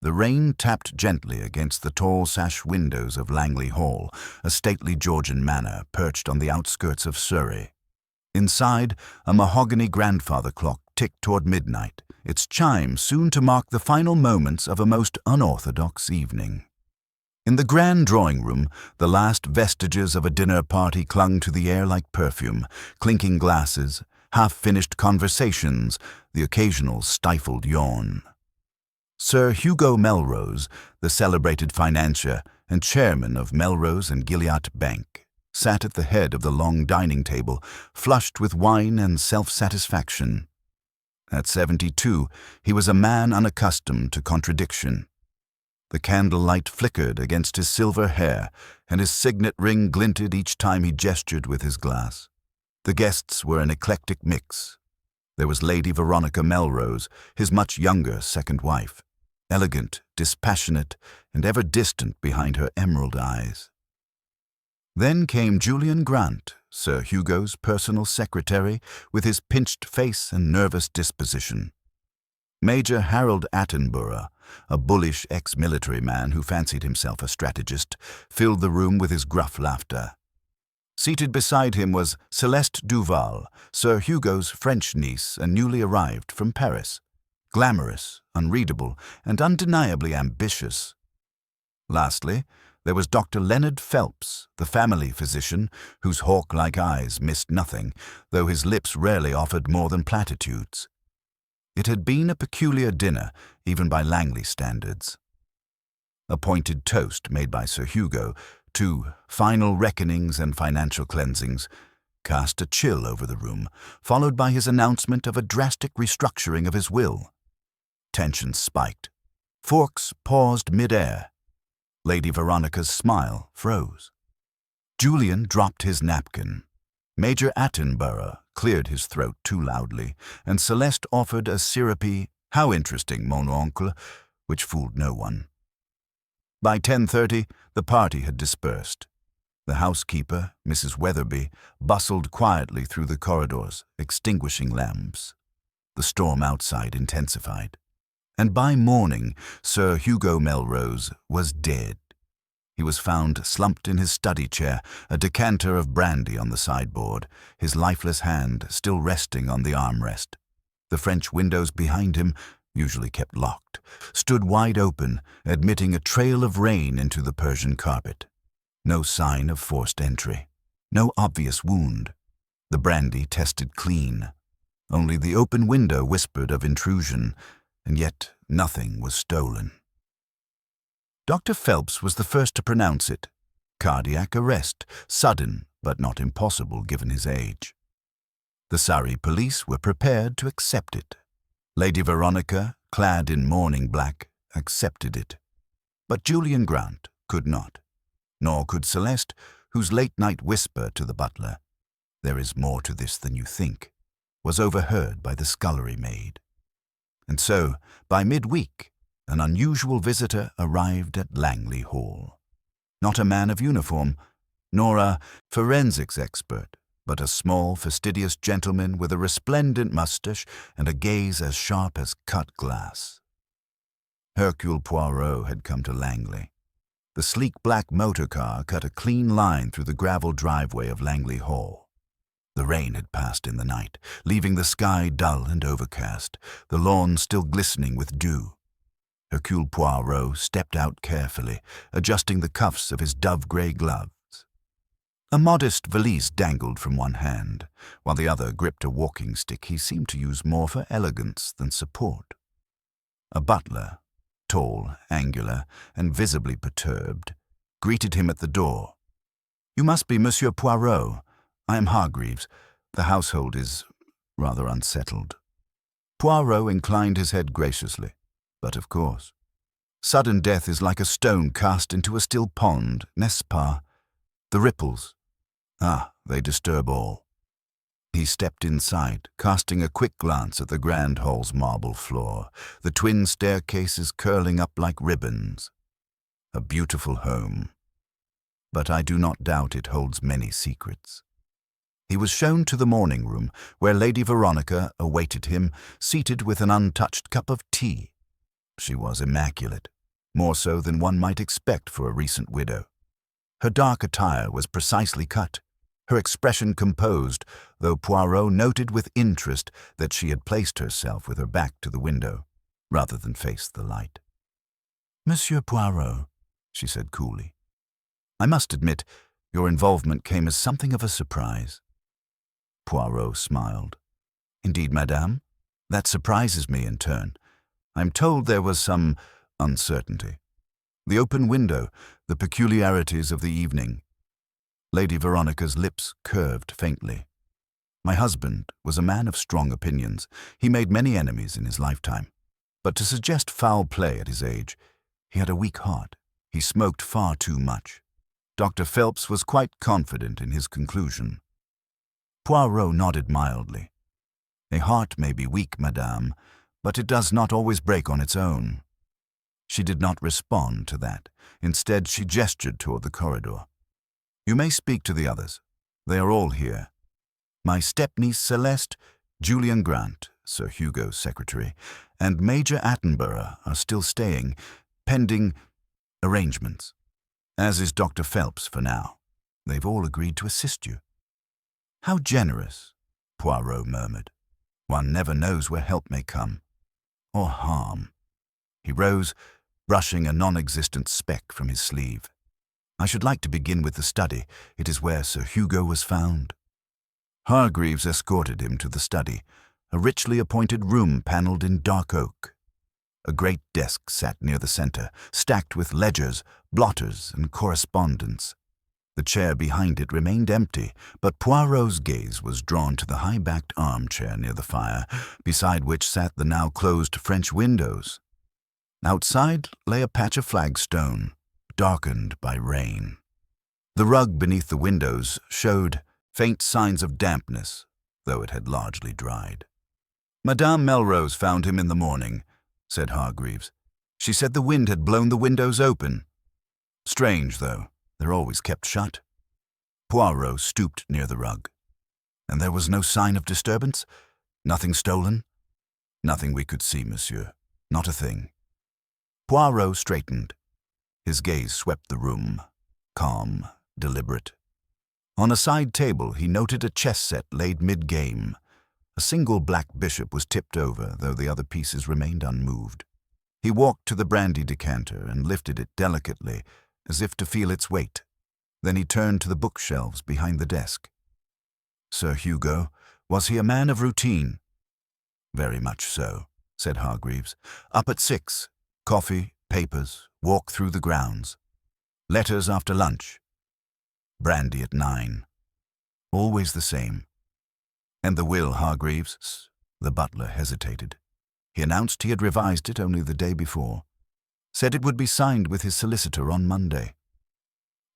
The rain tapped gently against the tall sash windows of Langley Hall, a stately Georgian manor perched on the outskirts of Surrey. Inside, a mahogany grandfather clock ticked toward midnight, its chime soon to mark the final moments of a most unorthodox evening. In the grand drawing-room, the last vestiges of a dinner party clung to the air like perfume, clinking glasses, half-finished conversations, the occasional stifled yawn. Sir Hugo Melrose, the celebrated financier and chairman of Melrose and Gilliatt Bank, sat at the head of the long dining table, flushed with wine and self-satisfaction. At 72, he was a man unaccustomed to contradiction. The candlelight flickered against his silver hair, and his signet ring glinted each time he gestured with his glass. The guests were an eclectic mix. There was Lady Veronica Melrose, his much younger second wife, elegant, dispassionate, and ever distant behind her emerald eyes. Then came Julian Grant, Sir Hugo's personal secretary, with his pinched face and nervous disposition. Major Harold Attenborough, a bullish ex-military man who fancied himself a strategist, filled the room with his gruff laughter. Seated beside him was Celeste Duval, Sir Hugo's French niece and newly arrived from Paris, glamorous, unreadable, and undeniably ambitious. Lastly, there was Dr. Leonard Phelps, the family physician, whose hawk-like eyes missed nothing, though his lips rarely offered more than platitudes. It had been a peculiar dinner, even by Langley standards. A pointed toast made by Sir Hugo to final reckonings and financial cleansings cast a chill over the room, followed by his announcement of a drastic restructuring of his will. Tensions spiked. Forks paused mid-air. Lady Veronica's smile froze. Julian dropped his napkin. Major Attenborough cleared his throat too loudly, and Celeste offered a syrupy, "How interesting, mon oncle," which fooled no one. By 10:30, the party had dispersed. The housekeeper, Mrs. Weatherby, bustled quietly through the corridors, extinguishing lamps. The storm outside intensified. And by morning, Sir Hugo Melrose was dead. He was found slumped in his study chair, a decanter of brandy on the sideboard, his lifeless hand still resting on the armrest. The French windows behind him, usually kept locked, stood wide open, admitting a trail of rain into the Persian carpet. No sign of forced entry. No obvious wound. The brandy tested clean. Only the open window whispered of intrusion, and yet nothing was stolen. Dr. Phelps was the first to pronounce it. Cardiac arrest, sudden but not impossible given his age. The Surrey police were prepared to accept it. Lady Veronica, clad in mourning black, accepted it. But Julian Grant could not. Nor could Celeste, whose late-night whisper to the butler, "There is more to this than you think," was overheard by the scullery maid. And so, by midweek, an unusual visitor arrived at Langley Hall. Not a man of uniform, nor a forensics expert, but a small, fastidious gentleman with a resplendent moustache and a gaze as sharp as cut glass. Hercule Poirot had come to Langley. The sleek black motor car cut a clean line through the gravel driveway of Langley Hall. The rain had passed in the night, leaving the sky dull and overcast, the lawn still glistening with dew. Hercule Poirot stepped out carefully, adjusting the cuffs of his dove-grey gloves. A modest valise dangled from one hand, while the other gripped a walking stick he seemed to use more for elegance than support. A butler, tall, angular, and visibly perturbed, greeted him at the door. "You must be Monsieur Poirot. I am Hargreaves. The household is rather unsettled." Poirot inclined his head graciously. But of course. Sudden death is like a stone cast into a still pond, n'est-ce pas? The ripples. They disturb all. He stepped inside, casting a quick glance at the grand hall's marble floor, the twin staircases curling up like ribbons. A beautiful home. But I do not doubt it holds many secrets. He was shown to the morning room, where Lady Veronica awaited him, seated with an untouched cup of tea. She was immaculate, more so than one might expect for a recent widow. Her dark attire was precisely cut, her expression composed, though Poirot noted with interest that she had placed herself with her back to the window, rather than face the light. "Monsieur Poirot," she said coolly, "I must admit, your involvement came as something of a surprise." Poirot smiled. "Indeed, madame, that surprises me in turn. I'm told there was some uncertainty. The open window, the peculiarities of the evening." Lady Veronica's lips curved faintly. "My husband was a man of strong opinions. He made many enemies in his lifetime. But to suggest foul play at his age, he had a weak heart. He smoked far too much." Dr. Phelps was quite confident in his conclusion. Poirot nodded mildly. "A heart may be weak, madame, but it does not always break on its own." She did not respond to that. Instead, she gestured toward the corridor. "You may speak to the others. They are all here. My step-niece Celeste, Julian Grant, Sir Hugo's secretary, and Major Attenborough are still staying, pending arrangements, as is Dr. Phelps for now. They've all agreed to assist you." "How generous," Poirot murmured. "One never knows where help may come, or harm." He rose, brushing a non-existent speck from his sleeve. "I should like to begin with the study. It is where Sir Hugo was found." Hargreaves escorted him to the study, a richly appointed room panelled in dark oak. A great desk sat near the centre, stacked with ledgers, blotters, and correspondence. The chair behind it remained empty, but Poirot's gaze was drawn to the high-backed armchair near the fire, beside which sat the now closed French windows. Outside lay a patch of flagstone, darkened by rain. The rug beneath the windows showed faint signs of dampness, though it had largely dried. "Madame Melrose found him in the morning," said Hargreaves. "She said the wind had blown the windows open. Strange, though, they're always kept shut." Poirot stooped near the rug. "And there was no sign of disturbance? Nothing stolen?" "Nothing we could see, monsieur. Not a thing." Poirot straightened. His gaze swept the room, calm, deliberate. On a side table he noted a chess set laid mid-game. A single black bishop was tipped over, though the other pieces remained unmoved. He walked to the brandy decanter and lifted it delicately, as if to feel its weight. Then he turned to the bookshelves behind the desk. "Sir Hugo, was he a man of routine?" "Very much so," said Hargreaves. "Up at 6, coffee, papers, walk through the grounds. Letters after lunch. Brandy at 9. Always the same." "And the will, Hargreaves?" The butler hesitated. He announced he had revised it only the day before. Said it would be signed with his solicitor on Monday.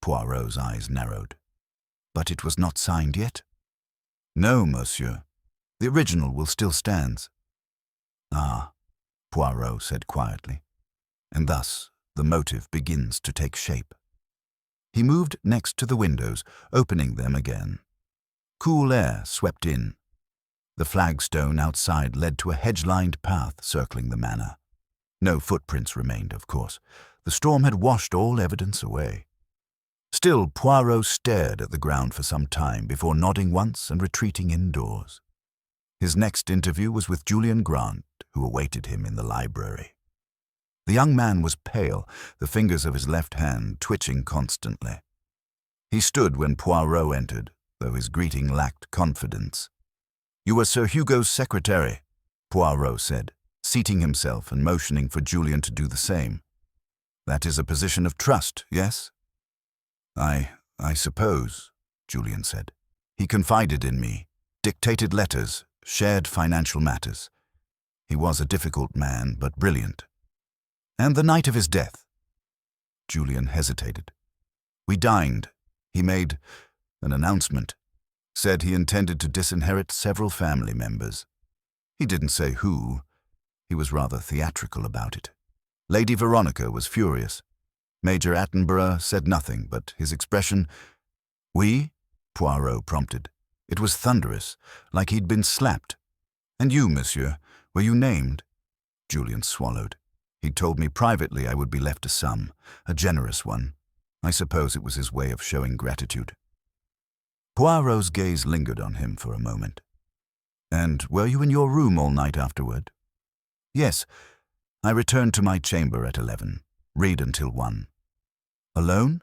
Poirot's eyes narrowed. "But it was not signed yet?" "No, monsieur. The original will still stands." "Ah," Poirot said quietly. "And thus the motive begins to take shape." He moved next to the windows, opening them again. Cool air swept in. The flagstone outside led to a hedge-lined path circling the manor. No footprints remained, of course. The storm had washed all evidence away. Still, Poirot stared at the ground for some time before nodding once and retreating indoors. His next interview was with Julian Grant, who awaited him in the library. The young man was pale, the fingers of his left hand twitching constantly. He stood when Poirot entered, though his greeting lacked confidence. "You are Sir Hugo's secretary," Poirot said, seating himself and motioning for Julian to do the same. "That is a position of trust, yes?" I suppose," Julian said. "He confided in me, dictated letters, shared financial matters. He was a difficult man, but brilliant." "And the night of his death?" Julian hesitated. "We dined. He made an announcement. Said he intended to disinherit several family members. He didn't say who. He was rather theatrical about it. Lady Veronica was furious. Major Attenborough said nothing, but his expression— "We?" Poirot prompted. It was thunderous, like he'd been slapped. "And you, monsieur, were you named?" Julian swallowed. He told me privately I would be left a sum, a generous one. I suppose it was his way of showing gratitude. Poirot's gaze lingered on him for a moment. And were you in your room all night afterward? Yes. I returned to my chamber at 11. Read until 1. Alone?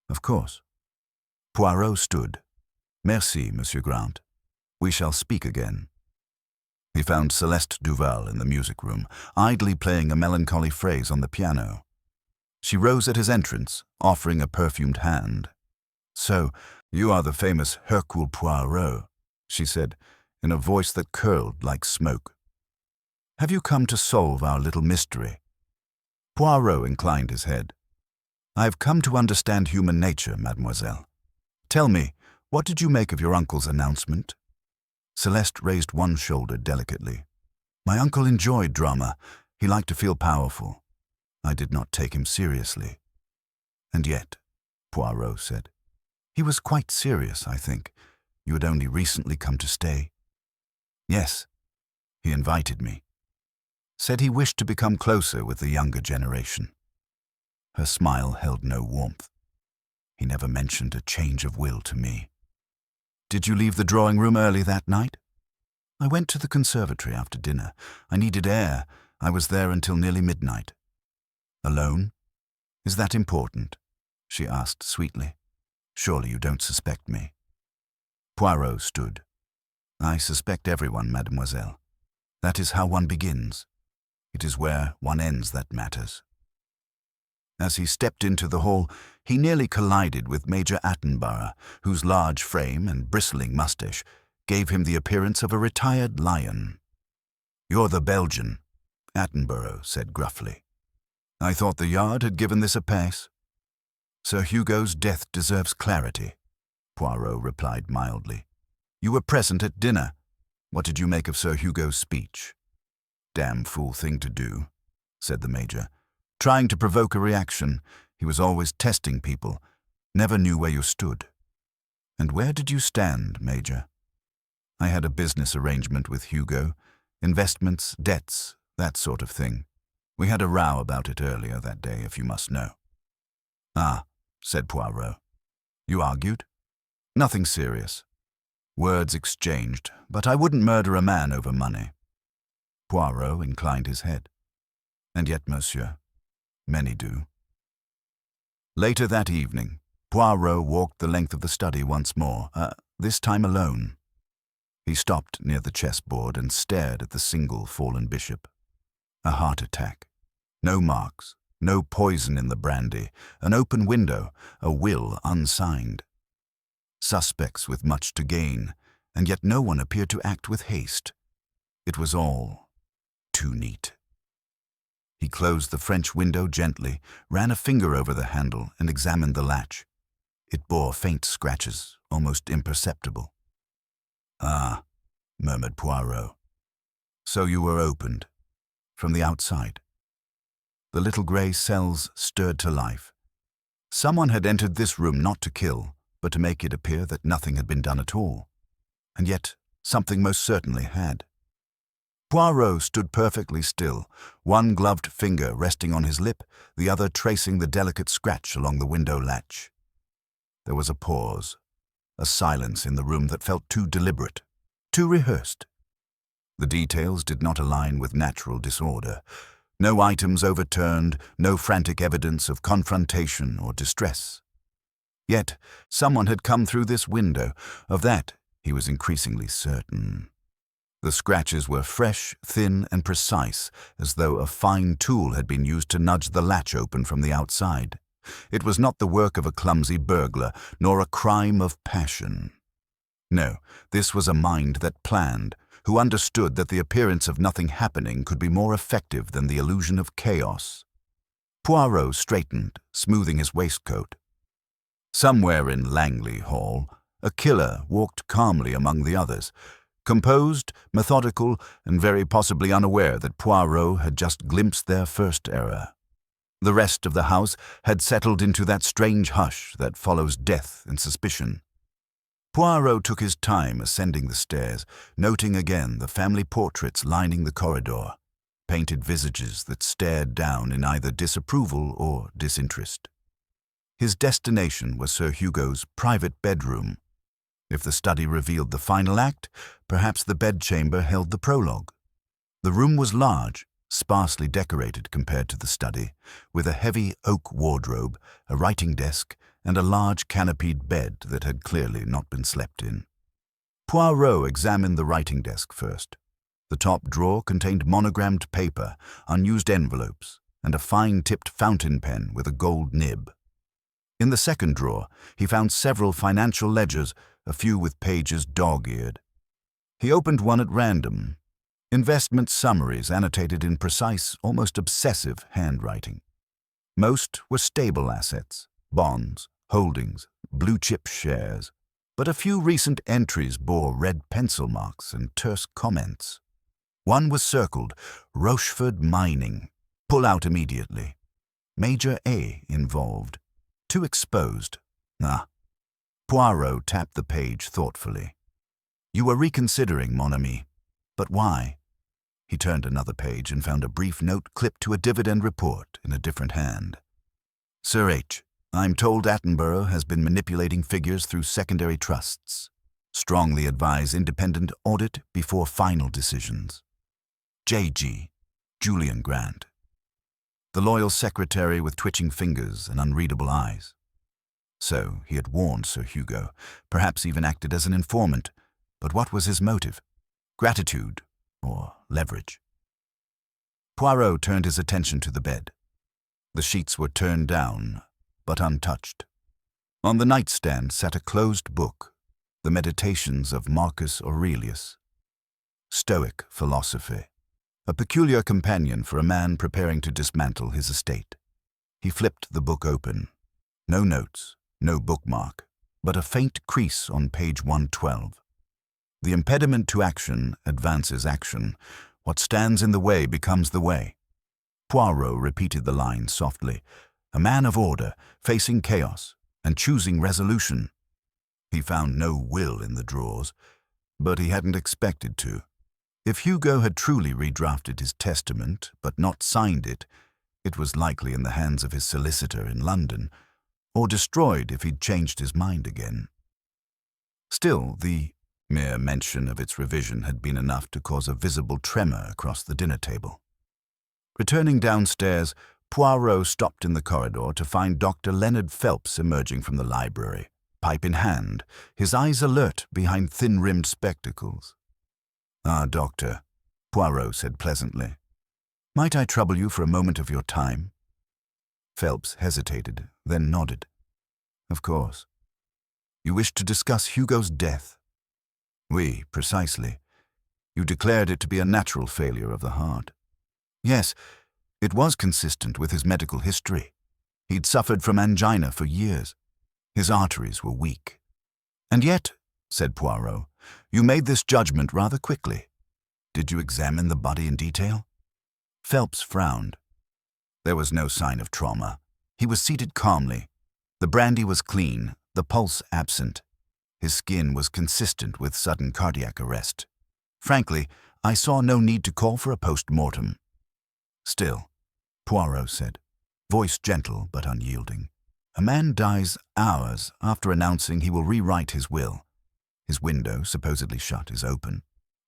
Of course. Poirot stood. Merci, Monsieur Grant. We shall speak again. He found Celeste Duval in the music room, idly playing a melancholy phrase on the piano. She rose at his entrance, offering a perfumed hand. So, you are the famous Hercule Poirot, she said, in a voice that curled like smoke. Have you come to solve our little mystery? Poirot inclined his head. I have come to understand human nature, mademoiselle. Tell me, what did you make of your uncle's announcement? Celeste raised one shoulder delicately. My uncle enjoyed drama. He liked to feel powerful. I did not take him seriously. And yet, Poirot said, he was quite serious, I think. You had only recently come to stay. Yes, he invited me. Said he wished to become closer with the younger generation. Her smile held no warmth. He never mentioned a change of will to me. Did you leave the drawing room early that night? I went to the conservatory after dinner. I needed air. I was there until nearly midnight. Alone? Is that important? She asked sweetly. Surely you don't suspect me. Poirot stood. I suspect everyone, mademoiselle. That is how one begins. It is where one ends that matters. As he stepped into the hall, he nearly collided with Major Attenborough, whose large frame and bristling moustache gave him the appearance of a retired lion. You're the Belgian, Attenborough said gruffly. I thought the Yard had given this a pass. Sir Hugo's death deserves clarity, Poirot replied mildly. You were present at dinner. What did you make of Sir Hugo's speech? Damn fool thing to do, said the Major. Trying to provoke a reaction. He was always testing people. Never knew where you stood. And where did you stand, Major? I had a business arrangement with Hugo. Investments, debts, that sort of thing. We had a row about it earlier that day, if you must know. Ah, said Poirot. You argued? Nothing serious. Words exchanged, but I wouldn't murder a man over money. Poirot inclined his head. And yet, monsieur, many do. Later that evening, Poirot walked the length of the study once more, this time alone. He stopped near the chessboard and stared at the single fallen bishop. A heart attack. No marks, no poison in the brandy, an open window, a will unsigned. Suspects with much to gain, and yet no one appeared to act with haste. It was all too neat. He closed the French window gently, ran a finger over the handle, and examined the latch. It bore faint scratches, almost imperceptible. Ah, murmured Poirot. So you were opened, from the outside. The little grey cells stirred to life. Someone had entered this room not to kill, but to make it appear that nothing had been done at all. And yet, something most certainly had. Poirot stood perfectly still, one gloved finger resting on his lip, the other tracing the delicate scratch along the window latch. There was a pause, a silence in the room that felt too deliberate, too rehearsed. The details did not align with natural disorder. No items overturned, no frantic evidence of confrontation or distress. Yet, someone had come through this window. Of that, he was increasingly certain. The scratches were fresh, thin, and precise, as though a fine tool had been used to nudge the latch open from the outside. It was not the work of a clumsy burglar, nor a crime of passion. No, this was a mind that planned, who understood that the appearance of nothing happening could be more effective than the illusion of chaos. Poirot straightened, smoothing his waistcoat. Somewhere in Langley Hall, a killer walked calmly among the others, composed, methodical, and very possibly unaware that Poirot had just glimpsed their first error. The rest of the house had settled into that strange hush that follows death and suspicion. Poirot took his time ascending the stairs, noting again the family portraits lining the corridor. painted visages that stared down in either disapproval or disinterest. His destination was Sir Hugo's private bedroom. If the study revealed the final act, perhaps the bedchamber held the prologue. The room was large, sparsely decorated compared to the study, with a heavy oak wardrobe, a writing desk, and a large canopied bed that had clearly not been slept in. Poirot examined the writing desk first. The top drawer contained monogrammed paper, unused envelopes, and a fine-tipped fountain pen with a gold nib. In the second drawer, he found several financial ledgers, a few with pages dog-eared. He opened one at random. Investment summaries annotated in precise, almost obsessive handwriting. Most were stable assets, bonds, holdings, blue-chip shares, but a few recent entries bore red pencil marks and terse comments. One was circled, Rochefort Mining. Pull out immediately. Major A involved. Too exposed. Poirot tapped the page thoughtfully. You were reconsidering, mon ami. But why? He turned another page and found a brief note clipped to a dividend report in a different hand. Sir H., I'm told Attenborough has been manipulating figures through secondary trusts. Strongly advise independent audit before final decisions. J.G. Julian Grant. The loyal secretary with twitching fingers and unreadable eyes. So he had warned Sir Hugo, perhaps even acted as an informant. But what was his motive? Gratitude or leverage? Poirot turned his attention to the bed. The sheets were turned down, but untouched. On the nightstand sat a closed book, The Meditations of Marcus Aurelius. Stoic philosophy. A peculiar companion for a man preparing to dismantle his estate. He flipped the book open. No notes, no bookmark, but a faint crease on page 112. The impediment to action advances action. What stands in the way becomes the way. Poirot repeated the line softly. A man of order, facing chaos, and choosing resolution. He found no will in the drawers, but he hadn't expected to. If Hugo had truly redrafted his testament, but not signed it, it was likely in the hands of his solicitor in London, or destroyed if he'd changed his mind again. Still, the mere mention of its revision had been enough to cause a visible tremor across the dinner table. Returning downstairs, Poirot stopped in the corridor to find Dr. Leonard Phelps emerging from the library, pipe in hand, his eyes alert behind thin-rimmed spectacles. Ah, Doctor, Poirot said pleasantly. Might I trouble you for a moment of your time? Phelps hesitated, then nodded. Of course. You wish to discuss Hugo's death? Oui, precisely. You declared it to be a natural failure of the heart. Yes, it was consistent with his medical history. He'd suffered from angina for years. His arteries were weak. And yet, said Poirot, you made this judgment rather quickly. Did you examine the body in detail? Phelps frowned. There was no sign of trauma. He was seated calmly. The brandy was clean, the pulse absent. His skin was consistent with sudden cardiac arrest. Frankly, I saw no need to call for a post-mortem. Still, Poirot said, voice gentle but unyielding, a man dies hours after announcing he will rewrite his will. His window, supposedly shut, is open,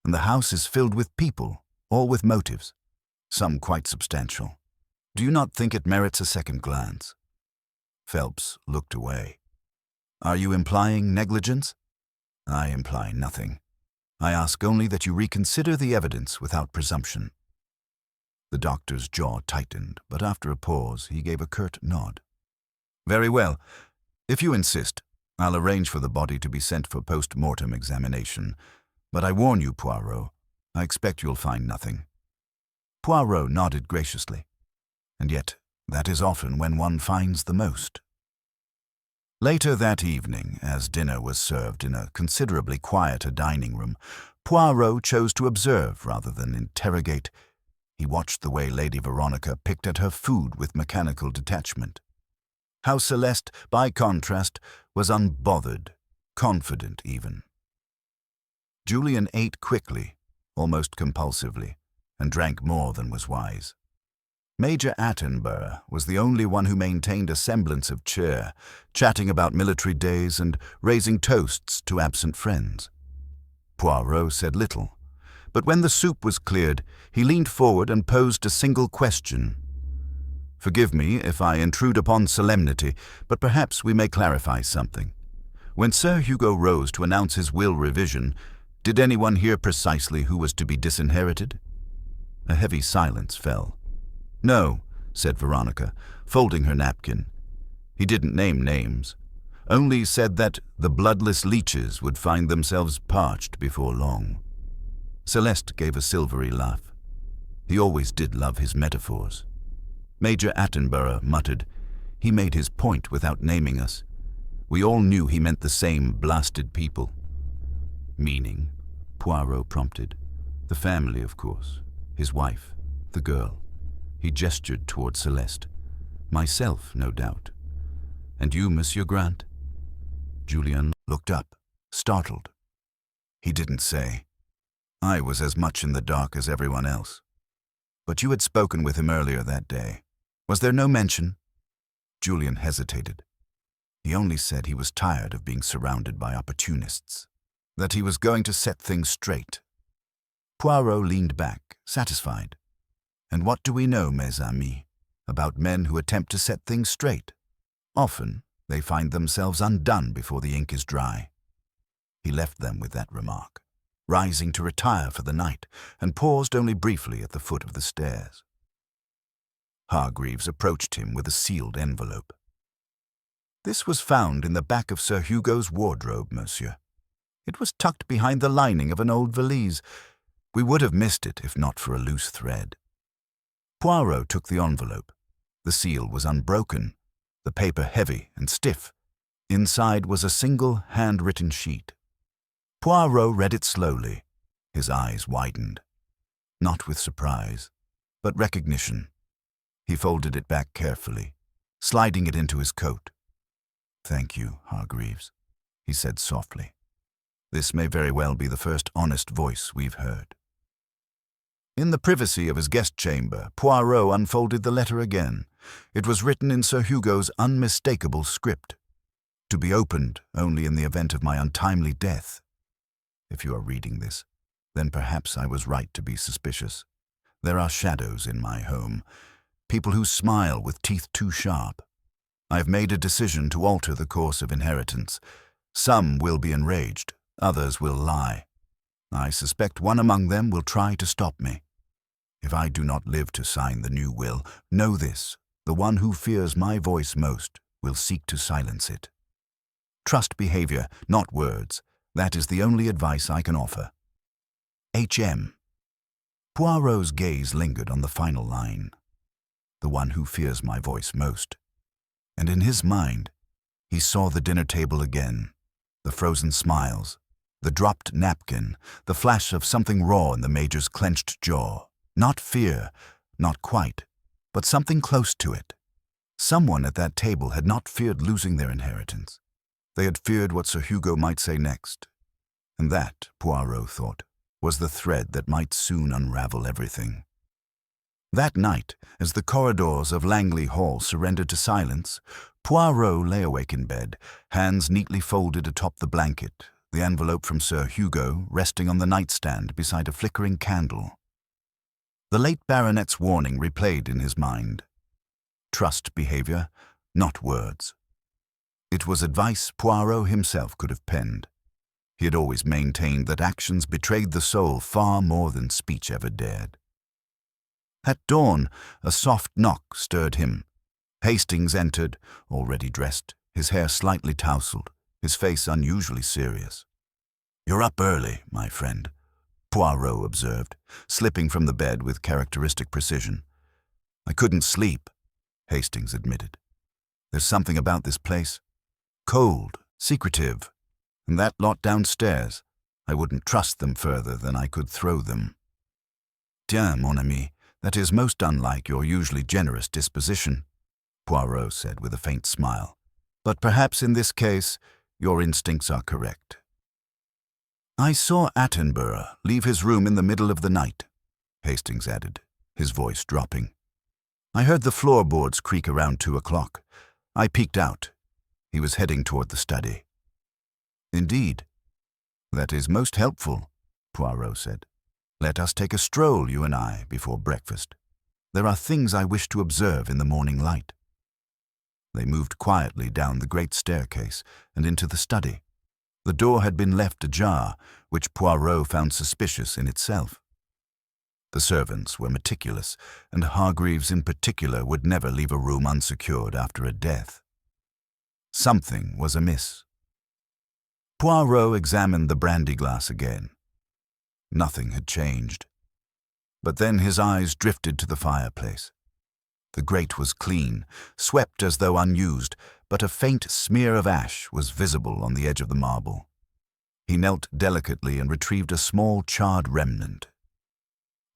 and the house is filled with people, all with motives, some quite substantial. Do you not think it merits a second glance? Phelps looked away. Are you implying negligence? I imply nothing. I ask only that you reconsider the evidence without presumption. The doctor's jaw tightened, but after a pause he gave a curt nod. Very well. If you insist, I'll arrange for the body to be sent for post-mortem examination. But I warn you, Poirot, I expect you'll find nothing. Poirot nodded graciously. And yet, that is often when one finds the most. Later that evening, as dinner was served in a considerably quieter dining room, Poirot chose to observe rather than interrogate. He watched the way Lady Veronica picked at her food with mechanical detachment. How Celeste, by contrast, was unbothered, confident even. Julian ate quickly, almost compulsively, and drank more than was wise. Major Attenborough was the only one who maintained a semblance of cheer, chatting about military days and raising toasts to absent friends. Poirot said little, but when the soup was cleared, he leaned forward and posed a single question. "Forgive me if I intrude upon solemnity, but perhaps we may clarify something. When Sir Hugo rose to announce his will revision, did anyone hear precisely who was to be disinherited?" A heavy silence fell. "No," said Veronica, folding her napkin. "He didn't name names, only said that the bloodless leeches would find themselves parched before long." Celeste gave a silvery laugh. He always did love his metaphors. Major Attenborough muttered, "He made his point without naming us. We all knew he meant the same blasted people." "Meaning?" Poirot prompted. "The family, of course. His wife, the girl." He gestured toward Celeste. "Myself, no doubt. And you, Monsieur Grant?" Julian looked up, startled. "He didn't say. I was as much in the dark as everyone else. But you had spoken with him earlier that day. Was there no mention?" Julian hesitated. He only said he was tired of being surrounded by opportunists, that he was going to set things straight. Poirot leaned back, satisfied. "And what do we know, mes amis, about men who attempt to set things straight? Often they find themselves undone before the ink is dry." He left them with that remark, rising to retire for the night, and paused only briefly at the foot of the stairs. Hargreaves approached him with a sealed envelope. "This was found in the back of Sir Hugo's wardrobe, monsieur. It was tucked behind the lining of an old valise. We would have missed it if not for a loose thread." Poirot took the envelope. The seal was unbroken, the paper heavy and stiff. Inside was a single handwritten sheet. Poirot read it slowly. His eyes widened. Not with surprise, but recognition. He folded it back carefully, sliding it into his coat. "Thank you, Hargreaves," he said softly. "This may very well be the first honest voice we've heard." In the privacy of his guest chamber, Poirot unfolded the letter again. It was written in Sir Hugo's unmistakable script. "To be opened only in the event of my untimely death. If you are reading this, then perhaps I was right to be suspicious. There are shadows in my home, people who smile with teeth too sharp. I have made a decision to alter the course of inheritance. Some will be enraged, others will lie. I suspect one among them will try to stop me. If I do not live to sign the new will, know this, the one who fears my voice most will seek to silence it. Trust behavior, not words. That is the only advice I can offer. H.M." Poirot's gaze lingered on the final line. The one who fears my voice most. And in his mind, he saw the dinner table again, the frozen smiles, the dropped napkin, the flash of something raw in the Major's clenched jaw. Not fear, not quite, but something close to it. Someone at that table had not feared losing their inheritance. They had feared what Sir Hugo might say next. And that, Poirot thought, was the thread that might soon unravel everything. That night, as the corridors of Langley Hall surrendered to silence, Poirot lay awake in bed, hands neatly folded atop the blanket, the envelope from Sir Hugo resting on the nightstand beside a flickering candle. The late baronet's warning replayed in his mind. Trust behavior, not words. It was advice Poirot himself could have penned. He had always maintained that actions betrayed the soul far more than speech ever dared. At dawn, a soft knock stirred him. Hastings entered, already dressed, his hair slightly tousled, his face unusually serious. "You're up early, my friend," Poirot observed, slipping from the bed with characteristic precision. "I couldn't sleep," Hastings admitted. "There's something about this place. Cold, secretive. And that lot downstairs, I wouldn't trust them further than I could throw them." "Tiens, mon ami, that is most unlike your usually generous disposition," Poirot said with a faint smile. "But perhaps in this case, your instincts are correct." "I saw Attenborough leave his room in the middle of the night. Hastings added, his voice dropping. I heard the floorboards creak around 2 o'clock. I peeked out. He was heading toward the study. Indeed. That is most helpful, Poirot said. Let us take a stroll, you and I, before breakfast. There are things I wish to observe in the morning light. They moved quietly down the great staircase and into the study. The door had been left ajar, which Poirot found suspicious in itself. The servants were meticulous, and Hargreaves in particular would never leave a room unsecured after a death. Something was amiss. Poirot examined the brandy glass again. Nothing had changed. But then his eyes drifted to the fireplace. The grate was clean, swept as though unused, but a faint smear of ash was visible on the edge of the marble. He knelt delicately and retrieved a small charred remnant.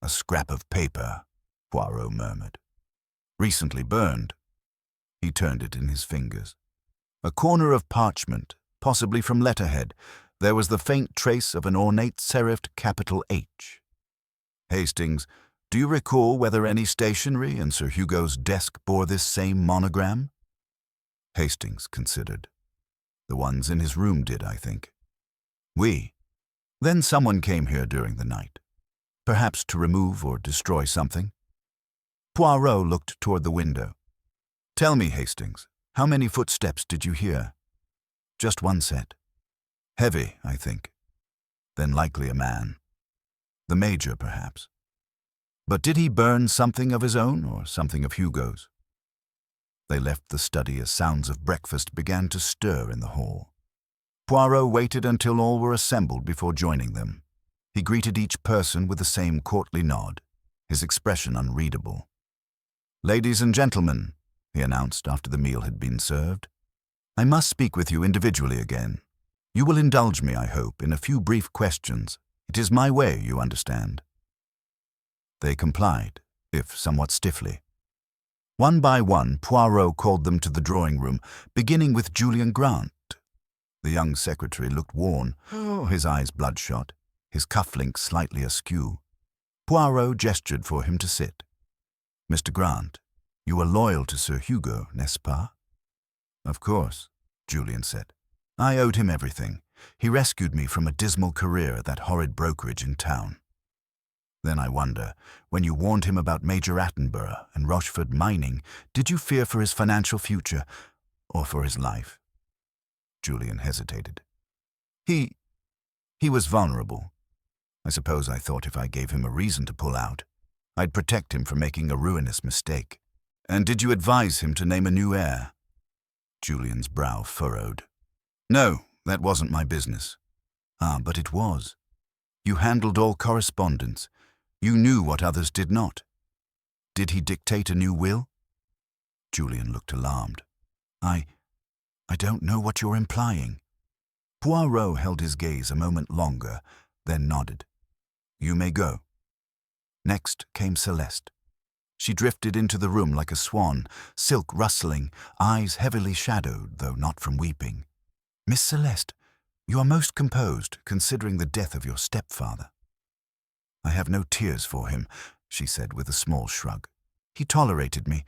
A scrap of paper, Poirot murmured. Recently burned. He turned it in his fingers. A corner of parchment, possibly from letterhead. There was the faint trace of an ornate serifed capital H. Hastings, do you recall whether any stationery in Sir Hugo's desk bore this same monogram? Hastings considered. The ones in his room did, I think. Oui. Then someone came here during the night. Perhaps to remove or destroy something. Poirot looked toward the window. Tell me, Hastings, how many footsteps did you hear? Just one set. Heavy, I think. Then likely a man. The Major, perhaps. But did he burn something of his own or something of Hugo's? They left the study as sounds of breakfast began to stir in the hall. Poirot waited until all were assembled before joining them. He greeted each person with the same courtly nod, his expression unreadable. Ladies and gentlemen, he announced after the meal had been served, I must speak with you individually again. You will indulge me, I hope, in a few brief questions. It is my way, you understand. They complied, if somewhat stiffly. One by one, Poirot called them to the drawing-room, beginning with Julian Grant. The young secretary looked worn, his eyes bloodshot, his cufflinks slightly askew. Poirot gestured for him to sit. Mr. Grant, you are loyal to Sir Hugo, n'est-ce pas? Of course, Julian said. I owed him everything. He rescued me from a dismal career at that horrid brokerage in town. Then I wonder, when you warned him about Major Attenborough and Rochefort mining, did you fear for his financial future or for his life? Julian hesitated. He was vulnerable. I suppose I thought if I gave him a reason to pull out, I'd protect him from making a ruinous mistake. And did you advise him to name a new heir? Julian's brow furrowed. No, that wasn't my business. Ah, but it was. You handled all correspondence. You knew what others did not. Did he dictate a new will? Julian looked alarmed. I don't know what you're implying. Poirot held his gaze a moment longer, then nodded. You may go. Next came Celeste. She drifted into the room like a swan, silk rustling, eyes heavily shadowed, though not from weeping. Miss Celeste, you are most composed, considering the death of your stepfather. I have no tears for him, she said with a small shrug. He tolerated me.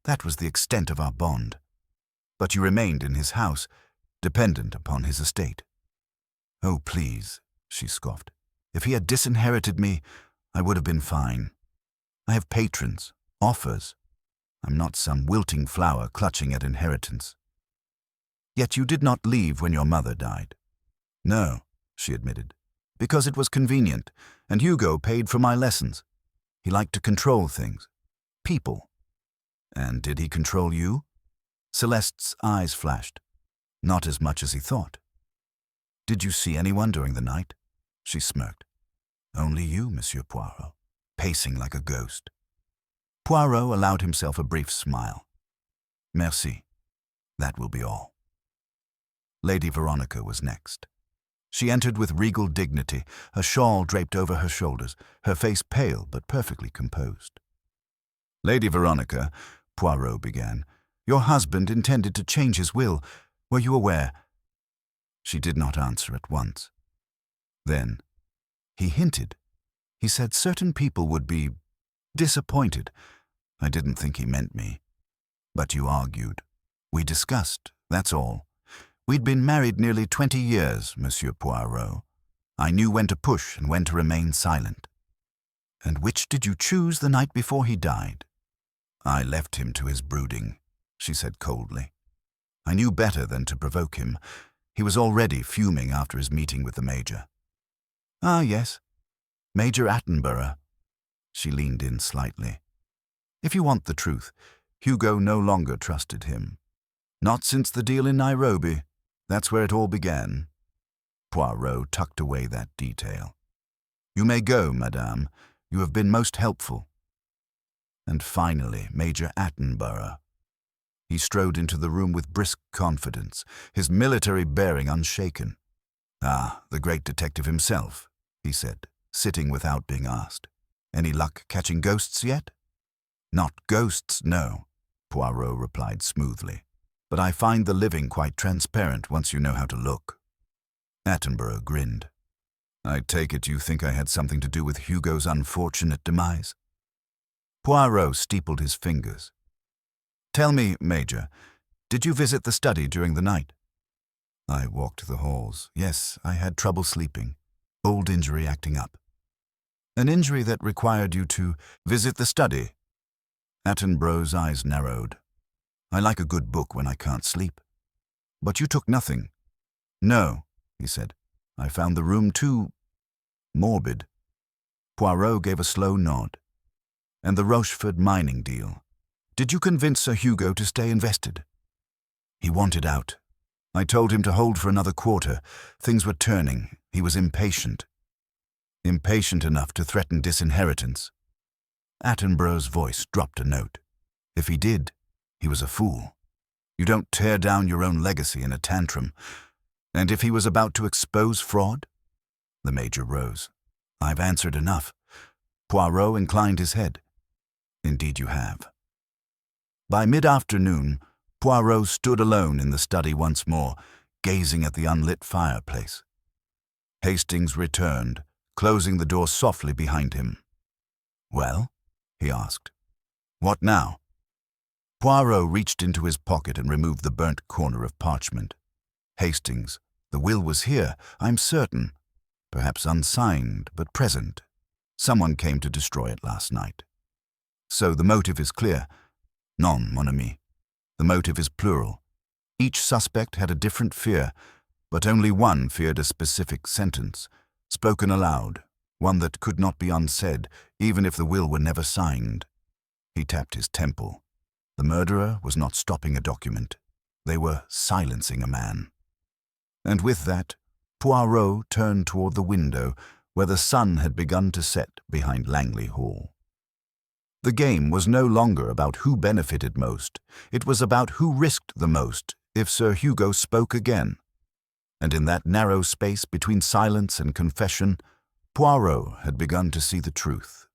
That was the extent of our bond. But you remained in his house, dependent upon his estate. Oh, please, she scoffed. If he had disinherited me, I would have been fine. I have patrons, offers. I'm not some wilting flower clutching at inheritance. Yet you did not leave when your mother died. No, she admitted, because it was convenient, and Hugo paid for my lessons. He liked to control things. People. And did he control you? Celeste's eyes flashed. Not as much as he thought. Did you see anyone during the night? She smirked. Only you, Monsieur Poirot, pacing like a ghost. Poirot allowed himself a brief smile. Merci. That will be all. Lady Veronica was next. She entered with regal dignity, a shawl draped over her shoulders, her face pale but perfectly composed. Lady Veronica, Poirot began, your husband intended to change his will. Were you aware? She did not answer at once. Then, he hinted. He said certain people would be disappointed. I didn't think he meant me. But you argued. We discussed, that's all. We'd been married nearly 20 years, Monsieur Poirot. I knew when to push and when to remain silent. And which did you choose the night before he died? I left him to his brooding, she said coldly. I knew better than to provoke him. He was already fuming after his meeting with the Major. Ah, yes. Major Attenborough. She leaned in slightly. If you want the truth, Hugo no longer trusted him. Not since the deal in Nairobi. That's where it all began. Poirot tucked away that detail. You may go, madame. You have been most helpful. And finally, Major Attenborough. He strode into the room with brisk confidence, his military bearing unshaken. Ah, the great detective himself, he said, sitting without being asked. Any luck catching ghosts yet? Not ghosts, no, Poirot replied smoothly. But I find the living quite transparent once you know how to look. Attenborough grinned. I take it you think I had something to do with Hugo's unfortunate demise? Poirot steepled his fingers. Tell me, Major, did you visit the study during the night? I walked the halls. Yes, I had trouble sleeping. Old injury acting up. An injury that required you to visit the study? Attenborough's eyes narrowed. I like a good book when I can't sleep. But you took nothing. No, he said. I found the room too morbid. Poirot gave a slow nod. And the Rochefort mining deal. Did you convince Sir Hugo to stay invested? He wanted out. I told him to hold for another quarter. Things were turning. He was impatient. Impatient enough to threaten disinheritance. Attenborough's voice dropped a note. If he did, he was a fool. You don't tear down your own legacy in a tantrum. And if he was about to expose fraud? The Major rose. I've answered enough. Poirot inclined his head. Indeed you have. By mid-afternoon, Poirot stood alone in the study once more, gazing at the unlit fireplace. Hastings returned, closing the door softly behind him. Well? He asked. What now? Poirot reached into his pocket and removed the burnt corner of parchment. Hastings, the will was here, I'm certain. Perhaps unsigned, but present. Someone came to destroy it last night. So the motive is clear. Non, mon ami. The motive is plural. Each suspect had a different fear, but only one feared a specific sentence, spoken aloud, one that could not be unsaid, even if the will were never signed. He tapped his temple. The murderer was not stopping a document. They were silencing a man. And with that, Poirot turned toward the window, where the sun had begun to set behind Langley Hall. The game was no longer about who benefited most. It was about who risked the most if Sir Hugo spoke again. And in that narrow space between silence and confession, Poirot had begun to see the truth.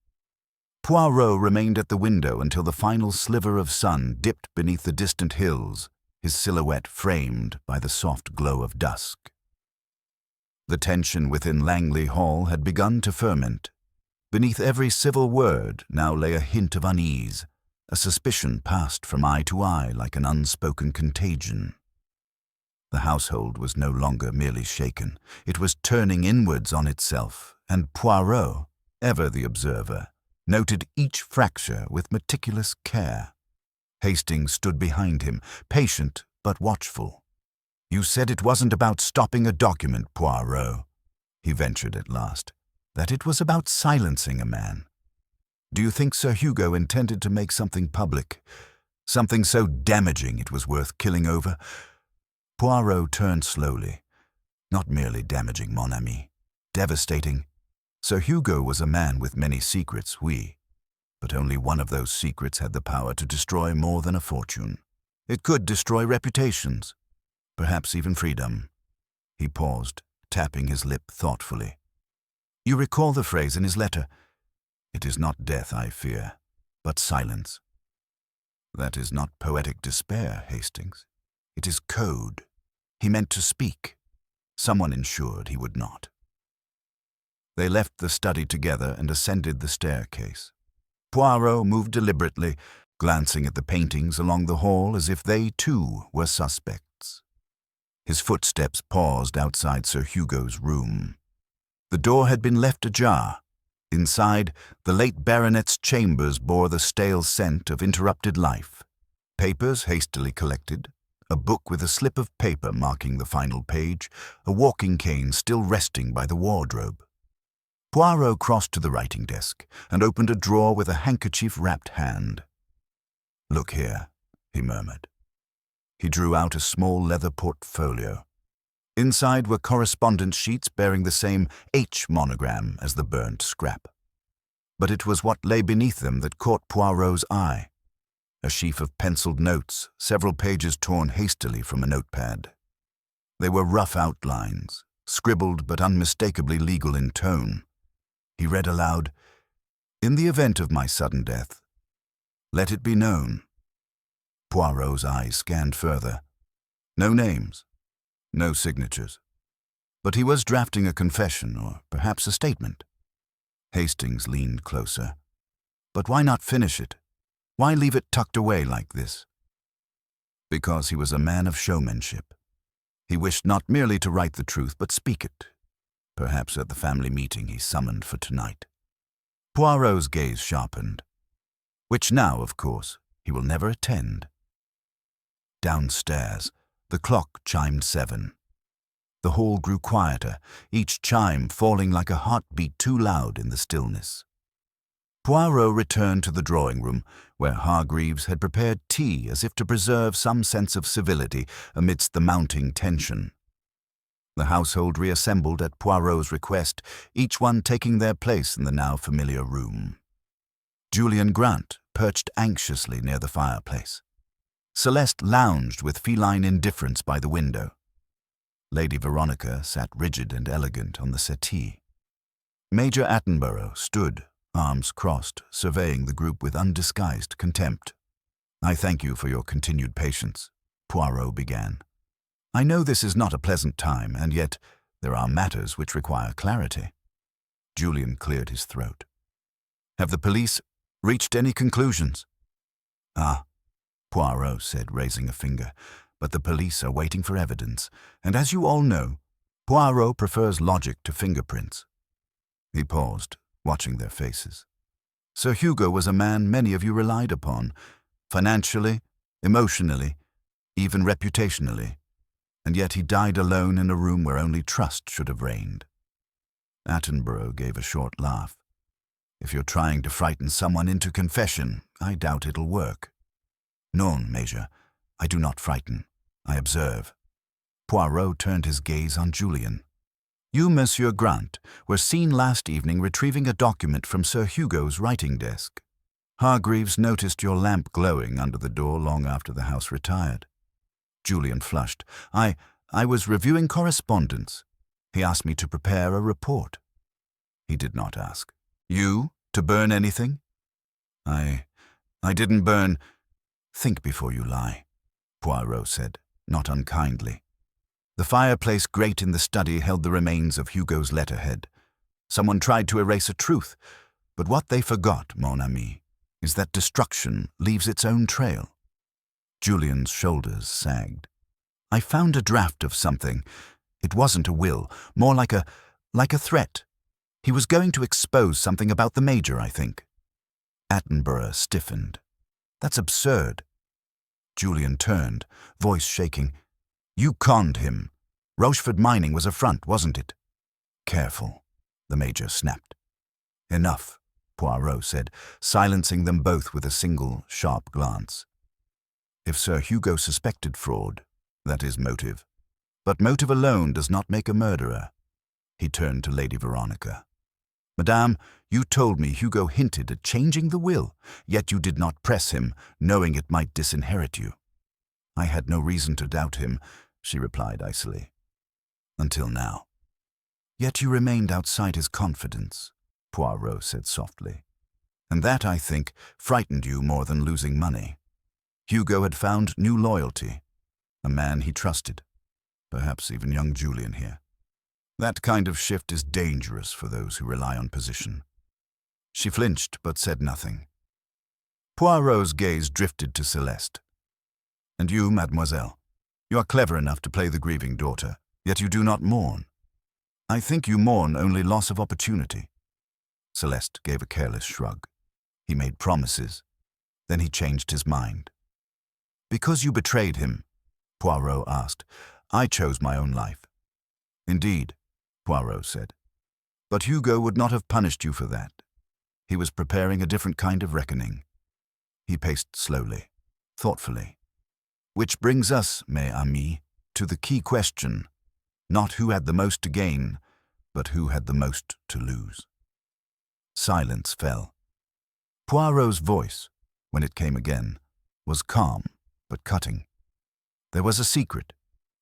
Poirot remained at the window until the final sliver of sun dipped beneath the distant hills, his silhouette framed by the soft glow of dusk. The tension within Langley Hall had begun to ferment. Beneath every civil word now lay a hint of unease. A suspicion passed from eye to eye like an unspoken contagion. The household was no longer merely shaken. It was turning inwards on itself, and Poirot, ever the observer, noted each fracture with meticulous care. Hastings stood behind him, patient but watchful. You said it wasn't about stopping a document, Poirot, he ventured at last, that it was about silencing a man. Do you think Sir Hugo intended to make something public, something so damaging it was worth killing over? Poirot turned slowly. Not merely damaging, mon ami. Devastating. Sir Hugo was a man with many secrets, oui. But only one of those secrets had the power to destroy more than a fortune. It could destroy reputations, perhaps even freedom. He paused, tapping his lip thoughtfully. You recall the phrase in his letter, "It is not death I fear, but silence." That is not poetic despair, Hastings. It is code. He meant to speak. Someone ensured he would not. They left the study together and ascended the staircase. Poirot moved deliberately, glancing at the paintings along the hall as if they, too, were suspects. His footsteps paused outside Sir Hugo's room. The door had been left ajar. Inside, the late baronet's chambers bore the stale scent of interrupted life. Papers hastily collected, a book with a slip of paper marking the final page, a walking cane still resting by the wardrobe. Poirot crossed to the writing desk and opened a drawer with a handkerchief-wrapped hand. "Look here," he murmured. He drew out a small leather portfolio. Inside were correspondence sheets bearing the same H monogram as the burnt scrap. But it was what lay beneath them that caught Poirot's eye. A sheaf of penciled notes, several pages torn hastily from a notepad. They were rough outlines, scribbled but unmistakably legal in tone. He read aloud, "In the event of my sudden death, let it be known." Poirot's eyes scanned further. No names, no signatures. But he was drafting a confession, or perhaps a statement. Hastings leaned closer. But why not finish it? Why leave it tucked away like this? Because he was a man of showmanship. He wished not merely to write the truth, but speak it. Perhaps at the family meeting he summoned for tonight. Poirot's gaze sharpened. Which now, of course, he will never attend. Downstairs, the clock chimed 7. The hall grew quieter, each chime falling like a heartbeat too loud in the stillness. Poirot returned to the drawing-room, where Hargreaves had prepared tea as if to preserve some sense of civility amidst the mounting tension. The household reassembled at Poirot's request, each one taking their place in the now familiar room. Julian Grant perched anxiously near the fireplace. Celeste lounged with feline indifference by the window. Lady Veronica sat rigid and elegant on the settee. Major Attenborough stood, arms crossed, surveying the group with undisguised contempt. "I thank you for your continued patience," Poirot began. "I know this is not a pleasant time, and yet there are matters which require clarity." Julian cleared his throat. "Have the police reached any conclusions?" "Ah," Poirot said, raising a finger, "but the police are waiting for evidence, and as you all know, Poirot prefers logic to fingerprints." He paused, watching their faces. "Sir Hugo was a man many of you relied upon, financially, emotionally, even reputationally, and yet he died alone in a room where only trust should have reigned." Attenborough gave a short laugh. "If you're trying to frighten someone into confession, I doubt it'll work." "Non, Major, I do not frighten. I observe." Poirot turned his gaze on Julian. "You, Monsieur Grant, were seen last evening retrieving a document from Sir Hugo's writing desk. Hargreaves noticed your lamp glowing under the door long after the house retired." Julian flushed. I was reviewing correspondence. He asked me to prepare a report." "He did not ask you to burn anything?" I didn't burn—" "Think before you lie," Poirot said, not unkindly. "The fireplace grate in the study held the remains of Hugo's letterhead. Someone tried to erase a truth, but what they forgot, mon ami, is that destruction leaves its own trail." Julian's shoulders sagged. "I found a draft of something. It wasn't a will, more like a threat. He was going to expose something about the Major, I think." Attenborough stiffened. "That's absurd." Julian turned, voice shaking. "You conned him. Rochefort Mining was a front, wasn't it?" "Careful," the Major snapped. "Enough," Poirot said, silencing them both with a single, sharp glance. "If Sir Hugo suspected fraud, that is motive. But motive alone does not make a murderer." He turned to Lady Veronica. "Madame, you told me Hugo hinted at changing the will, yet you did not press him, knowing it might disinherit you." "I had no reason to doubt him," she replied icily. "Until now." "Yet you remained outside his confidence," Poirot said softly. "And that, I think, frightened you more than losing money. Hugo had found new loyalty, a man he trusted, perhaps even young Julian here. That kind of shift is dangerous for those who rely on position. She flinched but said nothing. Poirot's gaze drifted to Celeste. And you, mademoiselle, you are clever enough to play the grieving daughter, yet you do not mourn. I think you mourn only loss of opportunity. Celeste gave a careless shrug. He made promises. Then he changed his mind. Because you betrayed him, Poirot asked, I chose my own life. Indeed, Poirot said. But Hugo would not have punished you for that. He was preparing a different kind of reckoning. He paced slowly, thoughtfully. Which brings us, mes amis, to the key question, not who had the most to gain, but who had the most to lose. Silence fell. Poirot's voice, when it came again, was calm but cutting. There was a secret,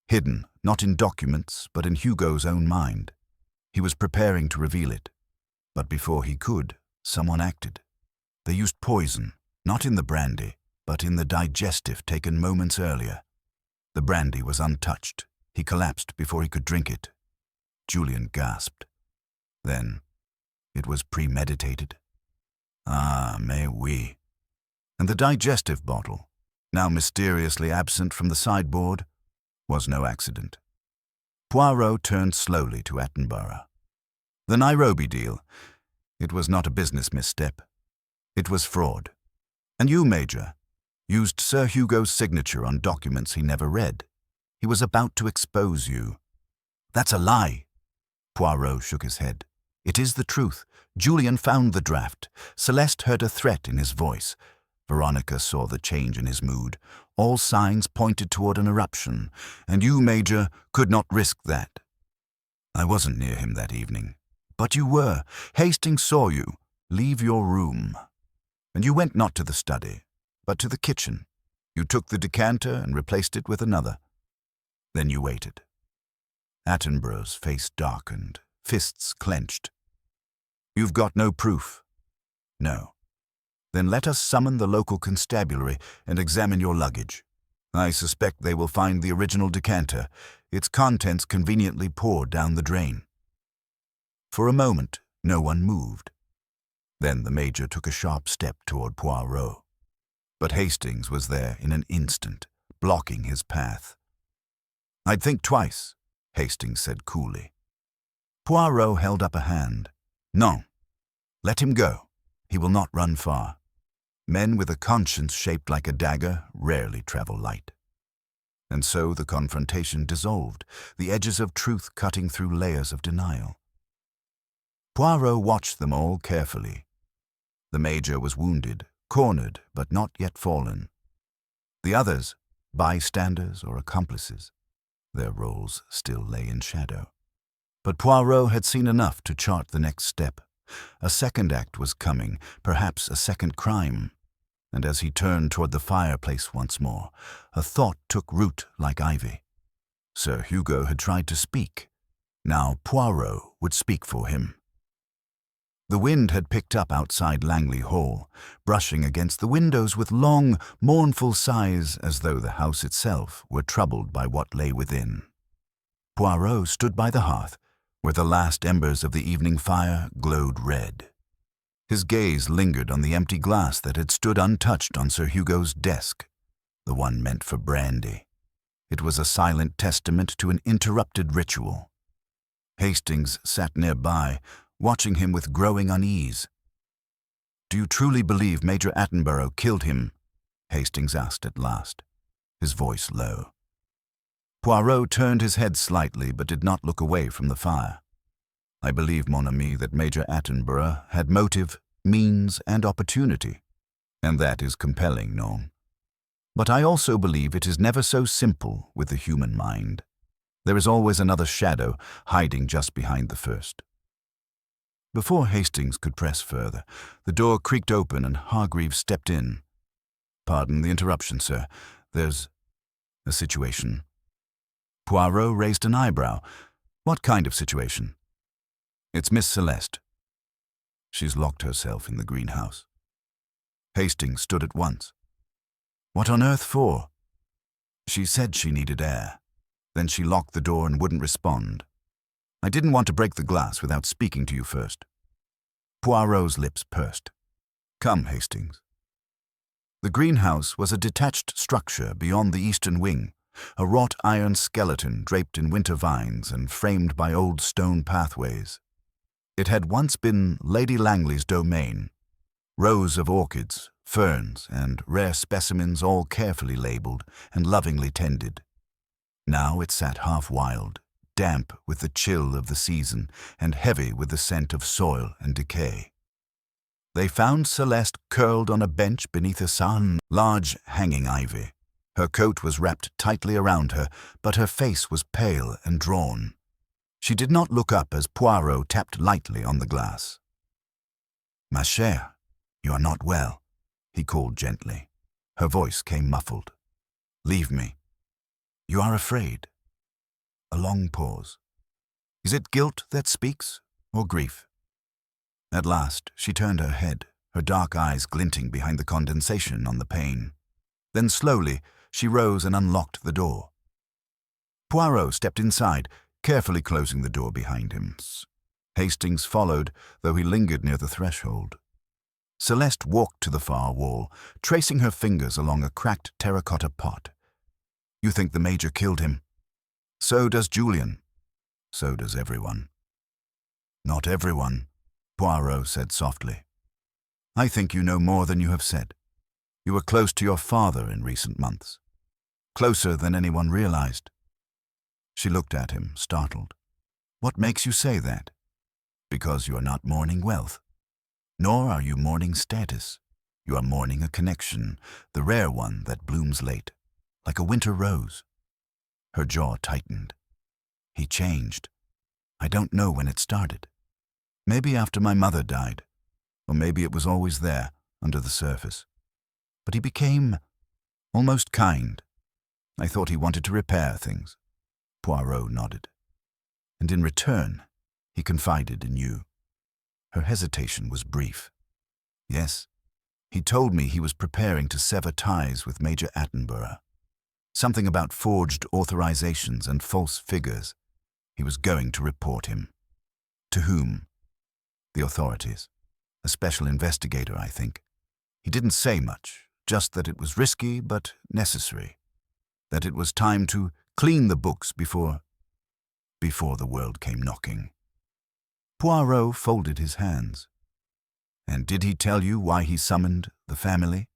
hidden not in documents but in Hugo's own mind. He was preparing to reveal it, but before he could, someone acted. They used poison, not in the brandy, but in the digestive taken moments earlier. The brandy was untouched. He collapsed before he could drink it. Julian gasped. Then, it was premeditated. Ah, mais oui. And the digestive bottle, now mysteriously absent from the sideboard, was no accident. Poirot turned slowly to Attenborough. The Nairobi deal, it was not a business misstep. It was fraud. And you, Major, used Sir Hugo's signature on documents he never read. He was about to expose you. That's a lie. Poirot shook his head. It is the truth. Julian found the draft. Celeste heard a threat in his voice. Veronica saw the change in his mood. All signs pointed toward an eruption, and you, Major, could not risk that. I wasn't near him that evening. But you were. Hastings saw you leave your room. And you went not to the study, but to the kitchen. You took the decanter and replaced it with another. Then you waited. Attenborough's face darkened, fists clenched. You've got no proof. No. Then let us summon the local constabulary and examine your luggage. I suspect they will find the original decanter, its contents conveniently poured down the drain. For a moment, no one moved. Then the Major took a sharp step toward Poirot. But Hastings was there in an instant, blocking his path. I'd think twice, Hastings said coolly. Poirot held up a hand. No. Let him go. He will not run far. Men with a conscience shaped like a dagger rarely travel light. And so the confrontation dissolved, the edges of truth cutting through layers of denial. Poirot watched them all carefully. The Major was wounded, cornered, but not yet fallen. The others, bystanders or accomplices, their roles still lay in shadow. But Poirot had seen enough to chart the next step. A second act was coming, perhaps a second crime. And as he turned toward the fireplace once more, a thought took root like ivy. Sir Hugo had tried to speak. Now Poirot would speak for him. The wind had picked up outside Langley Hall, brushing against the windows with long, mournful sighs as though the house itself were troubled by what lay within. Poirot stood by the hearth, where the last embers of the evening fire glowed red. His gaze lingered on the empty glass that had stood untouched on Sir Hugo's desk, the one meant for brandy. It was a silent testament to an interrupted ritual. Hastings sat nearby, watching him with growing unease. Do you truly believe Major Attenborough killed him? Hastings asked at last, his voice low. Poirot turned his head slightly but did not look away from the fire. I believe, mon ami, that Major Attenborough had motive, means, and opportunity, and that is compelling, no? But I also believe it is never so simple with the human mind. There is always another shadow hiding just behind the first. Before Hastings could press further, the door creaked open and Hargreaves stepped in. Pardon the interruption, sir. There's a situation. Poirot raised an eyebrow. What kind of situation? It's Miss Celeste. She's locked herself in the greenhouse. Hastings stood at once. What on earth for? She said she needed air. Then she locked the door and wouldn't respond. I didn't want to break the glass without speaking to you first." Poirot's lips pursed. "Come, Hastings." The greenhouse was a detached structure beyond the eastern wing, a wrought iron skeleton draped in winter vines and framed by old stone pathways. It had once been Lady Langley's domain. Rows of orchids, ferns, and rare specimens all carefully labelled and lovingly tended. Now it sat half wild, damp with the chill of the season and heavy with the scent of soil and decay. They found Celeste curled on a bench beneath a large hanging ivy. Her coat was wrapped tightly around her, but her face was pale and drawn. She did not look up as Poirot tapped lightly on the glass. "Ma chère, you are not well," he called gently. Her voice came muffled. "Leave me. You are afraid." A long pause. Is it guilt that speaks, or grief? At last, she turned her head, her dark eyes glinting behind the condensation on the pane. Then slowly, she rose and unlocked the door. Poirot stepped inside, carefully closing the door behind him. Hastings followed, though he lingered near the threshold. Celeste walked to the far wall, tracing her fingers along a cracked terracotta pot. "You think the Major killed him? So does Julian. So does everyone." "Not everyone," Poirot said softly. "I think you know more than you have said. You were close to your father in recent months. Closer than anyone realized." She looked at him, startled. "What makes you say that?" "Because you are not mourning wealth. Nor are you mourning status. You are mourning a connection, the rare one that blooms late, like a winter rose." Her jaw tightened. "He changed. I don't know when it started. Maybe after my mother died, or maybe it was always there, under the surface. But he became almost kind. I thought he wanted to repair things." Poirot nodded. "And in return, he confided in you." Her hesitation was brief. "Yes, he told me he was preparing to sever ties with Major Attenborough. Something about forged authorizations and false figures. He was going to report him." "To whom?" "The authorities. A special investigator, I think. He didn't say much, just that it was risky but necessary. That it was time to clean the books before the world came knocking." Poirot folded his hands. "And did he tell you why he summoned the family?"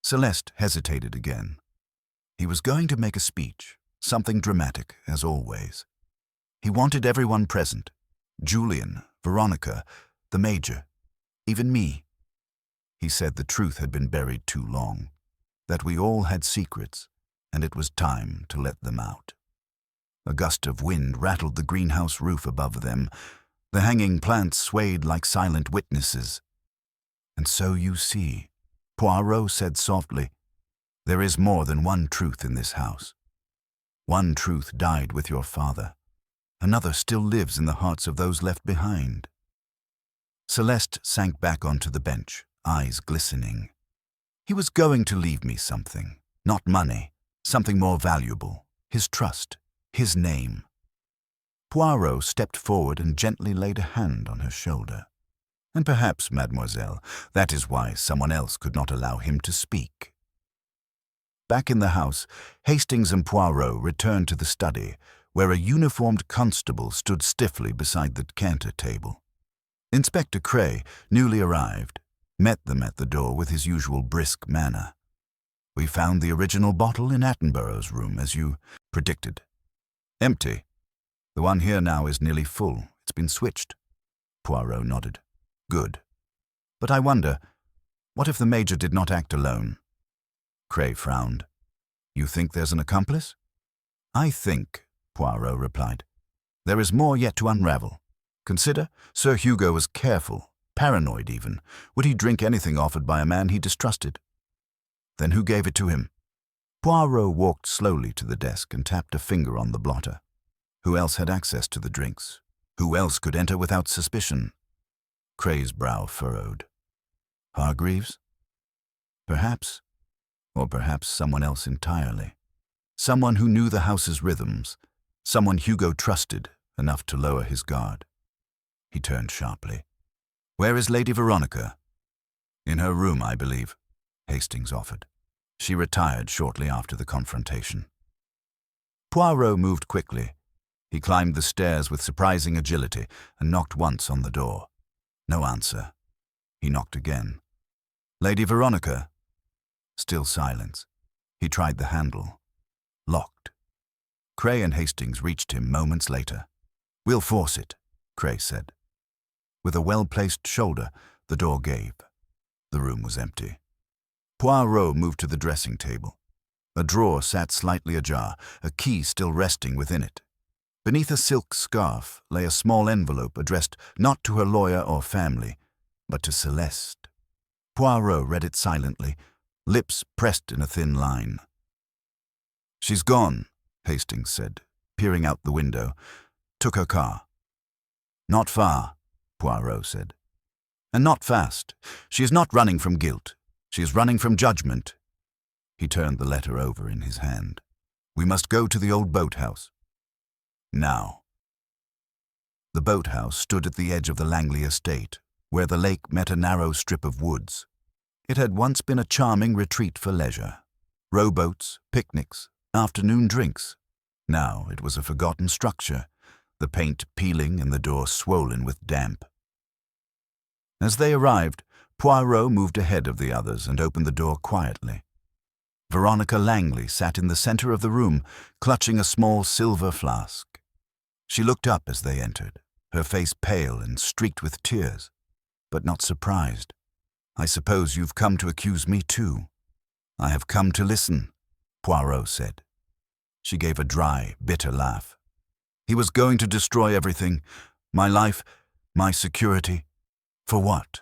Celeste hesitated again. He was going to make a speech, something dramatic, as always. He wanted everyone present. Julian, Veronica, the Major, even me. He said the truth had been buried too long, that we all had secrets, and it was time to let them out. A gust of wind rattled the greenhouse roof above them. The hanging plants swayed like silent witnesses. "And so you see," Poirot said softly, "there is more than one truth in this house. One truth died with your father. Another still lives in the hearts of those left behind." Celeste sank back onto the bench, eyes glistening. "He was going to leave me something, not money, something more valuable, his trust, his name." Poirot stepped forward and gently laid a hand on her shoulder. "And perhaps, mademoiselle, that is why someone else could not allow him to speak." Back in the house, Hastings and Poirot returned to the study, where a uniformed constable stood stiffly beside the decanter table. Inspector Cray, newly arrived, met them at the door with his usual brisk manner. "We found the original bottle in Attenborough's room, as you predicted. Empty. The one here now is nearly full. It's been switched." Poirot nodded. "Good. But I wonder, what if the Major did not act alone?" Cray frowned. "You think there's an accomplice?" "I think," Poirot replied, "there is more yet to unravel. Consider, Sir Hugo was careful, paranoid even. Would he drink anything offered by a man he distrusted? Then who gave it to him?" Poirot walked slowly to the desk and tapped a finger on the blotter. Who else had access to the drinks? Who else could enter without suspicion? Cray's brow furrowed. Hargreaves? Perhaps. Or perhaps someone else entirely. Someone who knew the house's rhythms. Someone Hugo trusted enough to lower his guard. He turned sharply. "Where is Lady Veronica?" "In her room, I believe," Hastings offered. She retired shortly after the confrontation. Poirot moved quickly. He climbed the stairs with surprising agility and knocked once on the door. No answer. He knocked again. "Lady Veronica?" Still silence. He tried the handle. Locked. Cray and Hastings reached him moments later. "We'll force it," Cray said. With a well-placed shoulder, the door gave. The room was empty. Poirot moved to the dressing table. A drawer sat slightly ajar, a key still resting within it. Beneath a silk scarf lay a small envelope addressed not to her lawyer or family, but to Celeste. Poirot read it silently, lips pressed in a thin line. "She's gone," Hastings said, peering out the window. "Took her car." "Not far," Poirot said. "And not fast. She is not running from guilt. She is running from judgment." He turned the letter over in his hand. "We must go to the old boathouse. Now." The boathouse stood at the edge of the Langley estate, where the lake met a narrow strip of woods. It had once been a charming retreat for leisure. Rowboats, picnics, afternoon drinks. Now it was a forgotten structure, the paint peeling and the door swollen with damp. As they arrived, Poirot moved ahead of the others and opened the door quietly. Veronica Langley sat in the center of the room, clutching a small silver flask. She looked up as they entered, her face pale and streaked with tears, but not surprised. "I suppose you've come to accuse me too." "I have come to listen," Poirot said. She gave a dry, bitter laugh. "He was going to destroy everything, my life, my security. For what?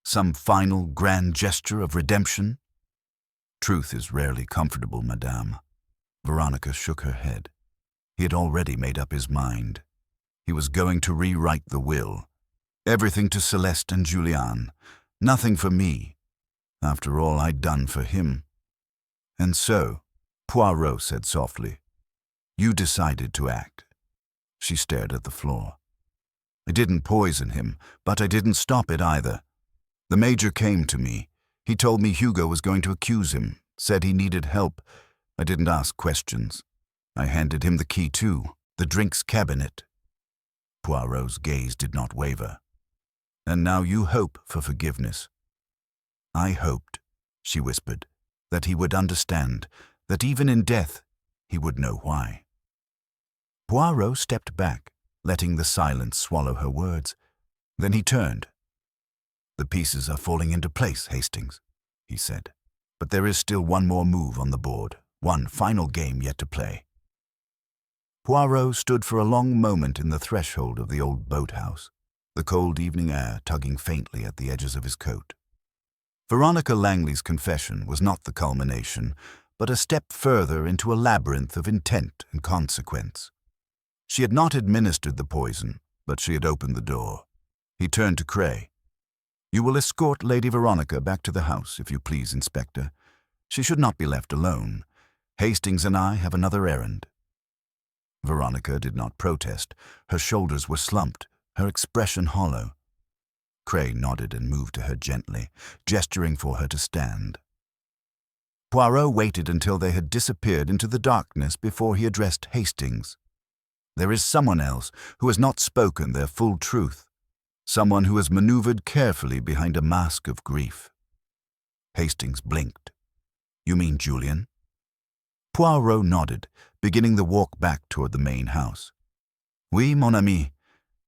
Some final grand gesture of redemption?" "Truth is rarely comfortable, madame." Veronica shook her head. He had already made up his mind. He was going to rewrite the will. Everything to Celeste and Julian. Nothing for me, after all I'd done for him. "And so," Poirot said softly, "you decided to act." She stared at the floor. "I didn't poison him, but I didn't stop it either. The Major came to me. He told me Hugo was going to accuse him, said he needed help. I didn't ask questions. I handed him the key too, the drinks cabinet." Poirot's gaze did not waver. "And now you hope for forgiveness." "I hoped," she whispered, "that he would understand, that even in death he would know why." Poirot stepped back, letting the silence swallow her words. Then he turned. "The pieces are falling into place, Hastings," he said. "But there is still one more move on the board, one final game yet to play." Poirot stood for a long moment in the threshold of the old boathouse, the cold evening air tugging faintly at the edges of his coat. Veronica Langley's confession was not the culmination, but a step further into a labyrinth of intent and consequence. She had not administered the poison, but she had opened the door. He turned to Cray. "You will escort Lady Veronica back to the house, if you please, Inspector. She should not be left alone. Hastings and I have another errand." Veronica did not protest. Her shoulders were slumped, her expression hollow. Cray nodded and moved to her gently, gesturing for her to stand. Poirot waited until they had disappeared into the darkness before he addressed Hastings. "There is someone else who has not spoken their full truth, someone who has maneuvered carefully behind a mask of grief." Hastings blinked. "You mean Julian?" Poirot nodded, beginning the walk back toward the main house. "Oui, mon ami.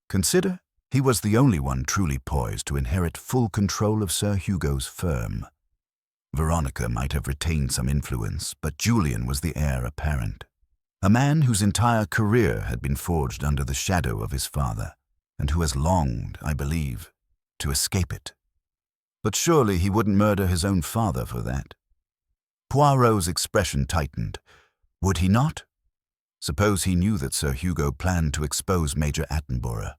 Consider, he was the only one truly poised to inherit full control of Sir Hugo's firm. Veronica might have retained some influence, but Julian was the heir apparent. A man whose entire career had been forged under the shadow of his father, and who has longed, I believe, to escape it. But surely he wouldn't murder his own father for that." Poirot's expression tightened. Would he not? Suppose he knew that Sir Hugo planned to expose Major Attenborough.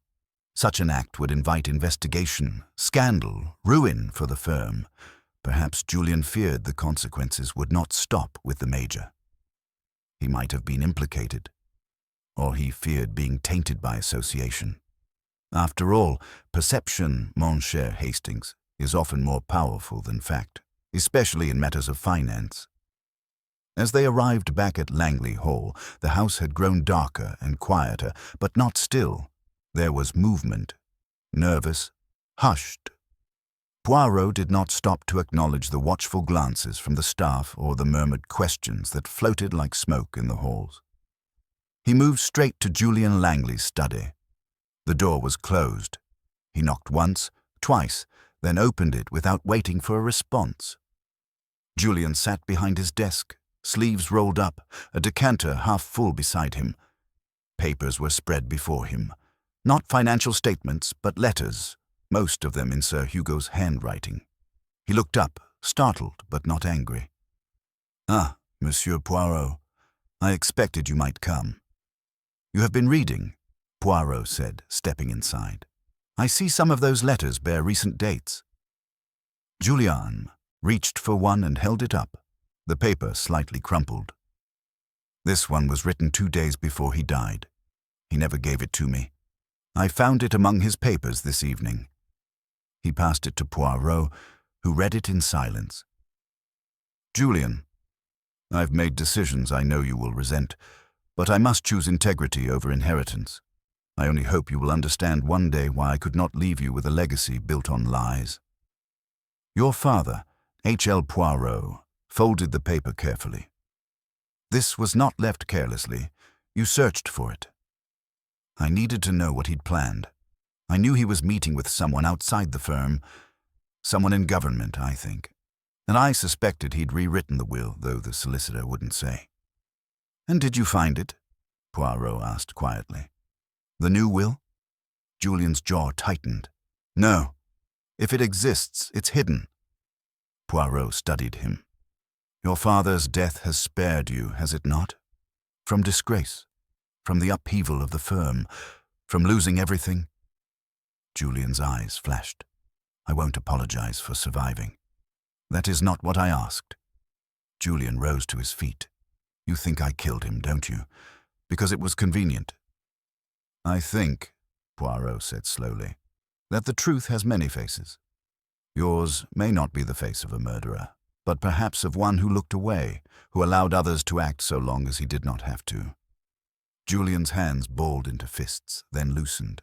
Such an act would invite investigation, scandal, ruin for the firm. Perhaps Julian feared the consequences would not stop with the Major. He might have been implicated. or he feared being tainted by association. After all, perception, mon cher Hastings, is often more powerful than fact, especially in matters of finance. As they arrived back at Langley Hall, the house had grown darker and quieter, but not still. There was movement. Nervous, hushed. Poirot did not stop to acknowledge the watchful glances from the staff or the murmured questions that floated like smoke in the halls. He moved straight to Julian Langley's study. The door was closed. He knocked once, twice, then opened it without waiting for a response. Julian sat behind his desk, sleeves rolled up, a decanter half full beside him. Papers were spread before him. Not financial statements, but letters, most of them in Sir Hugo's handwriting. He looked up, startled but not angry. "Ah, Monsieur Poirot, I expected you might come." "You have been reading," Poirot said, stepping inside. "I see some of those letters bear recent dates." Julian reached for one and held it up, the paper slightly crumpled. "This one was written 2 days before he died. He never gave it to me. I found it among his papers this evening." He passed it to Poirot, who read it in silence. "Julian, I've made decisions I know you will resent, but I must choose integrity over inheritance. I only hope you will understand one day why I could not leave you with a legacy built on lies." Your father, H.L. Poirot, folded the paper carefully. "This was not left carelessly. You searched for it. I needed to know what he'd planned. I knew he was meeting with someone outside the firm, someone in government, I think. And I suspected he'd rewritten the will, though the solicitor wouldn't say." "And did you find it?" Poirot asked quietly. "The new will?" Julian's jaw tightened. "No. If it exists, it's hidden." Poirot studied him. "Your father's death has spared you, has it not? From disgrace, from the upheaval of the firm, from losing everything?" Julian's eyes flashed. "I won't apologize for surviving. That is not what I asked." Julian rose to his feet. "You think I killed him, don't you? Because it was convenient." "I think," Poirot said slowly, "that the truth has many faces. Yours may not be the face of a murderer, but perhaps of one who looked away, who allowed others to act so long as he did not have to." Julian's hands balled into fists, then loosened.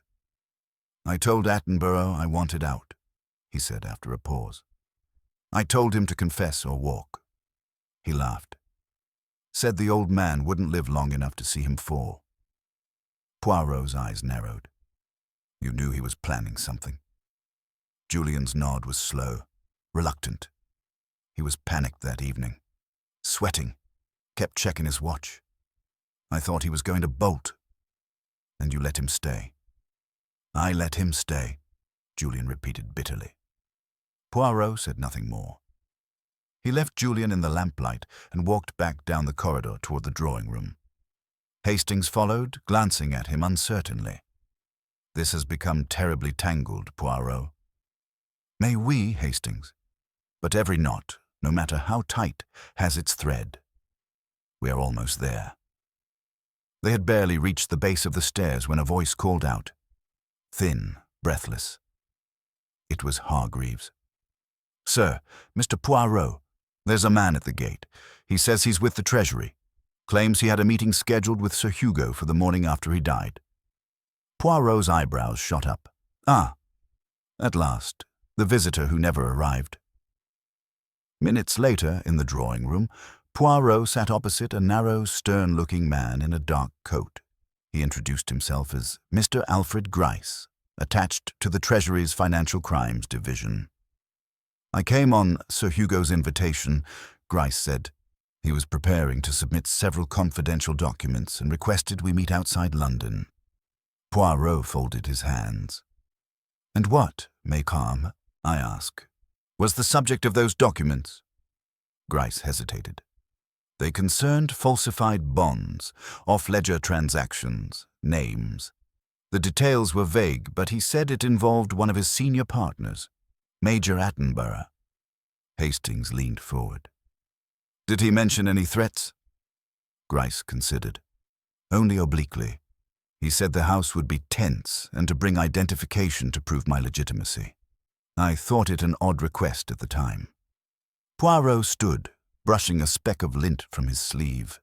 "I told Attenborough I wanted out," he said after a pause. "I told him to confess or walk." He laughed. "Said the old man wouldn't live long enough to see him fall." Poirot's eyes narrowed. "You knew he was planning something." Julian's nod was slow, reluctant. He was panicked that evening, sweating, kept checking his watch. "I thought he was going to bolt." "And you let him stay." "I let him stay," Julian repeated bitterly. Poirot said nothing more. He left Julian in the lamplight and walked back down the corridor toward the drawing room. Hastings followed, glancing at him uncertainly. "This has become terribly tangled, Poirot." "May we, Hastings? But every knot, no matter how tight, has its thread. We are almost there." They had barely reached the base of the stairs when a voice called out, thin, breathless. It was Hargreaves. "Sir, Mr. Poirot, there's a man at the gate. He says he's with the Treasury. Claims he had a meeting scheduled with Sir Hugo for the morning after he died." Poirot's eyebrows shot up. "Ah, at last, the visitor who never arrived." Minutes later, in the drawing room, Poirot sat opposite a narrow, stern-looking man in a dark coat. He introduced himself as Mr. Alfred Gryce, attached to the Treasury's Financial Crimes Division. "I came on Sir Hugo's invitation," Gryce said. "He was preparing to submit several confidential documents and requested we meet outside London." Poirot folded his hands. "And what, Maycomb, I ask, was the subject of those documents?" Gryce hesitated. "They concerned falsified bonds, off-ledger transactions, names. The details were vague, but he said it involved one of his senior partners, Major Attenborough." Hastings leaned forward. "Did he mention any threats?" Gryce considered. "Only obliquely. He said the house would be tense and to bring identification to prove my legitimacy. I thought it an odd request at the time. Poirot stood, brushing a speck of lint from his sleeve.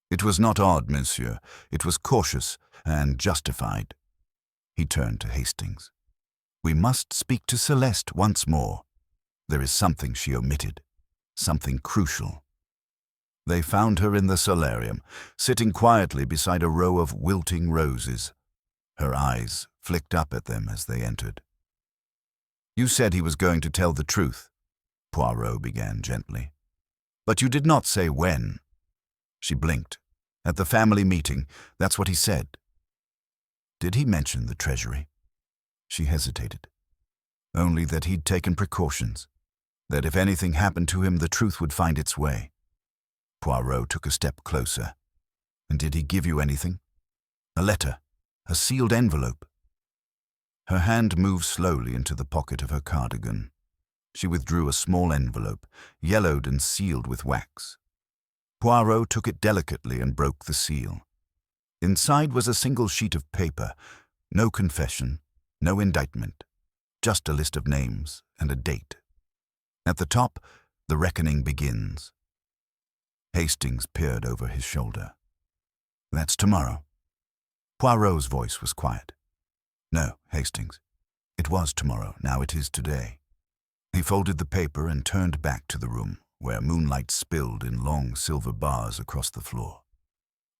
It was not odd, monsieur. It was cautious and justified. He turned to Hastings. We must speak to Celeste once more. There is something she omitted, something crucial. They found her in the solarium, sitting quietly beside a row of wilting roses. Her eyes flicked up at them as they entered. You said he was going to tell the truth, Poirot began gently. But you did not say when. She blinked. At the family meeting, that's what he said. Did he mention the treasury? She hesitated. Only that he'd taken precautions, that if anything happened to him, the truth would find its way. Poirot took a step closer. And did he give you anything? A letter, a sealed envelope. Her hand moved slowly into the pocket of her cardigan. She withdrew a small envelope, yellowed and sealed with wax. Poirot took it delicately and broke the seal. Inside was a single sheet of paper, no confession, no indictment, just a list of names and a date. At the top, the reckoning begins. Hastings peered over his shoulder. That's tomorrow. Poirot's voice was quiet. No, Hastings. It was tomorrow, now it is today. He folded the paper and turned back to the room, where moonlight spilled in long silver bars across the floor.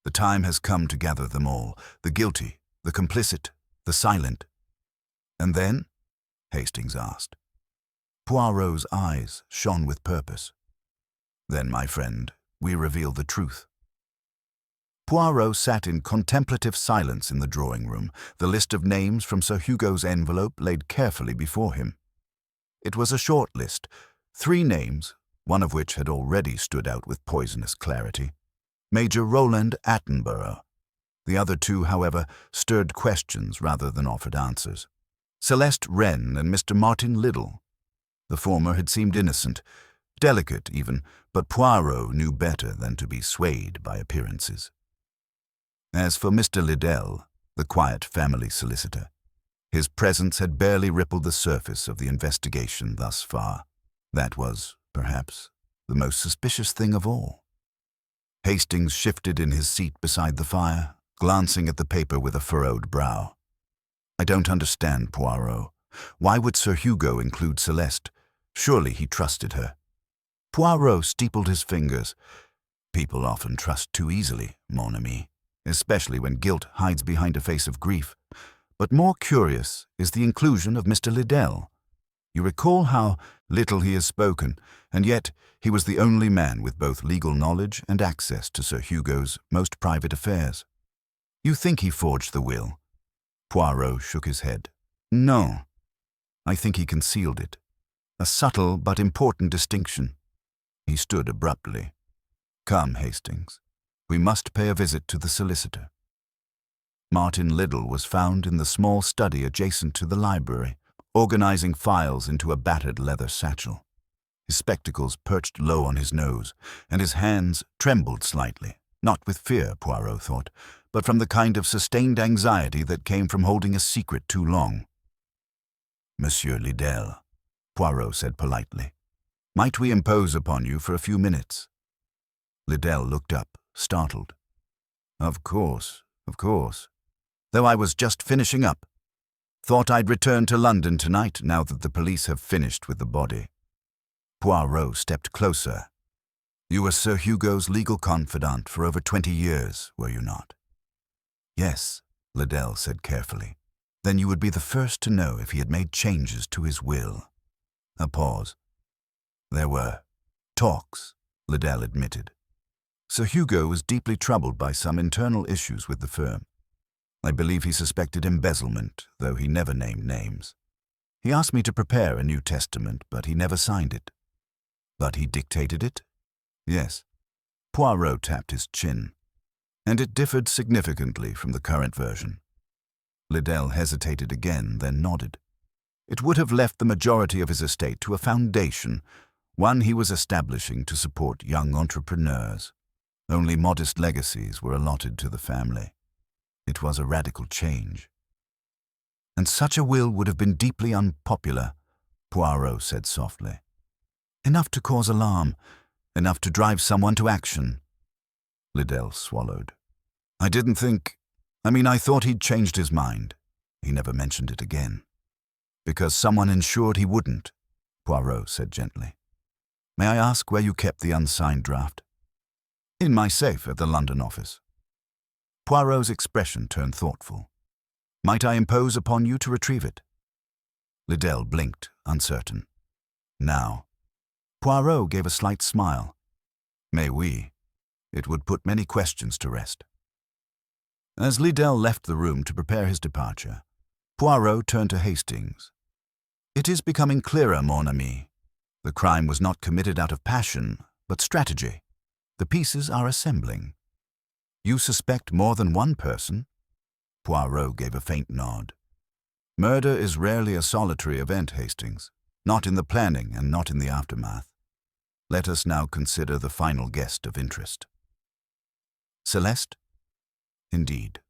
The time has come to gather them all, the guilty, the complicit, the silent. And then? Hastings asked. Poirot's eyes shone with purpose. Then, my friend, we reveal the truth. Poirot sat in contemplative silence in the drawing room, the list of names from Sir Hugo's envelope laid carefully before him. It was a short list, 3 names, one of which had already stood out with poisonous clarity. Major Roland Attenborough. The other 2, however, stirred questions rather than offered answers. Celeste Wren and Mr. Martin Liddell. The former had seemed innocent, delicate even, but Poirot knew better than to be swayed by appearances. As for Mr. Liddell, the quiet family solicitor, his presence had barely rippled the surface of the investigation thus far. That was, perhaps, the most suspicious thing of all. Hastings shifted in his seat beside the fire, glancing at the paper with a furrowed brow. I don't understand, Poirot. Why would Sir Hugo include Celeste? Surely he trusted her. Poirot steepled his fingers. People often trust too easily, mon ami, especially when guilt hides behind a face of grief. But more curious is the inclusion of Mr. Liddell. You recall how little he has spoken, and yet he was the only man with both legal knowledge and access to Sir Hugo's most private affairs. You think he forged the will? Poirot shook his head. No. I think he concealed it. A subtle but important distinction. He stood abruptly. Come, Hastings. We must pay a visit to the solicitor. Martin Liddell was found in the small study adjacent to the library, organizing files into a battered leather satchel. His spectacles perched low on his nose, and his hands trembled slightly, not with fear, Poirot thought, but from the kind of sustained anxiety that came from holding a secret too long. Monsieur Liddell, Poirot said politely, might we impose upon you for a few minutes? Liddell looked up, startled. Of course. Though I was just finishing up. Thought I'd return to London tonight now that the police have finished with the body. Poirot stepped closer. You were Sir Hugo's legal confidant for over 20 years, were you not? Yes, Liddell said carefully. Then you would be the first to know if he had made changes to his will. A pause. There were talks, Liddell admitted. Sir Hugo was deeply troubled by some internal issues with the firm. I believe he suspected embezzlement, though he never named names. He asked me to prepare a new testament, but he never signed it. But he dictated it? Yes. Poirot tapped his chin. And it differed significantly from the current version. Liddell hesitated again, then nodded. It would have left the majority of his estate to a foundation, one he was establishing to support young entrepreneurs. Only modest legacies were allotted to the family. It was a radical change. And such a will would have been deeply unpopular, Poirot said softly. Enough to cause alarm, enough to drive someone to action. Liddell swallowed. I thought he'd changed his mind. He never mentioned it again. Because someone ensured he wouldn't, Poirot said gently. May I ask where you kept the unsigned draft? In my safe at the London office. Poirot's expression turned thoughtful. Might I impose upon you to retrieve it? Liddell blinked, uncertain. Now. Poirot gave a slight smile. May we? It would put many questions to rest. As Liddell left the room to prepare his departure, Poirot turned to Hastings. It is becoming clearer, mon ami. The crime was not committed out of passion, but strategy. The pieces are assembling. You suspect more than one person? Poirot gave a faint nod. Murder is rarely a solitary event, Hastings. Not in the planning and not in the aftermath. Let us now consider the final guest of interest. Celeste? Indeed.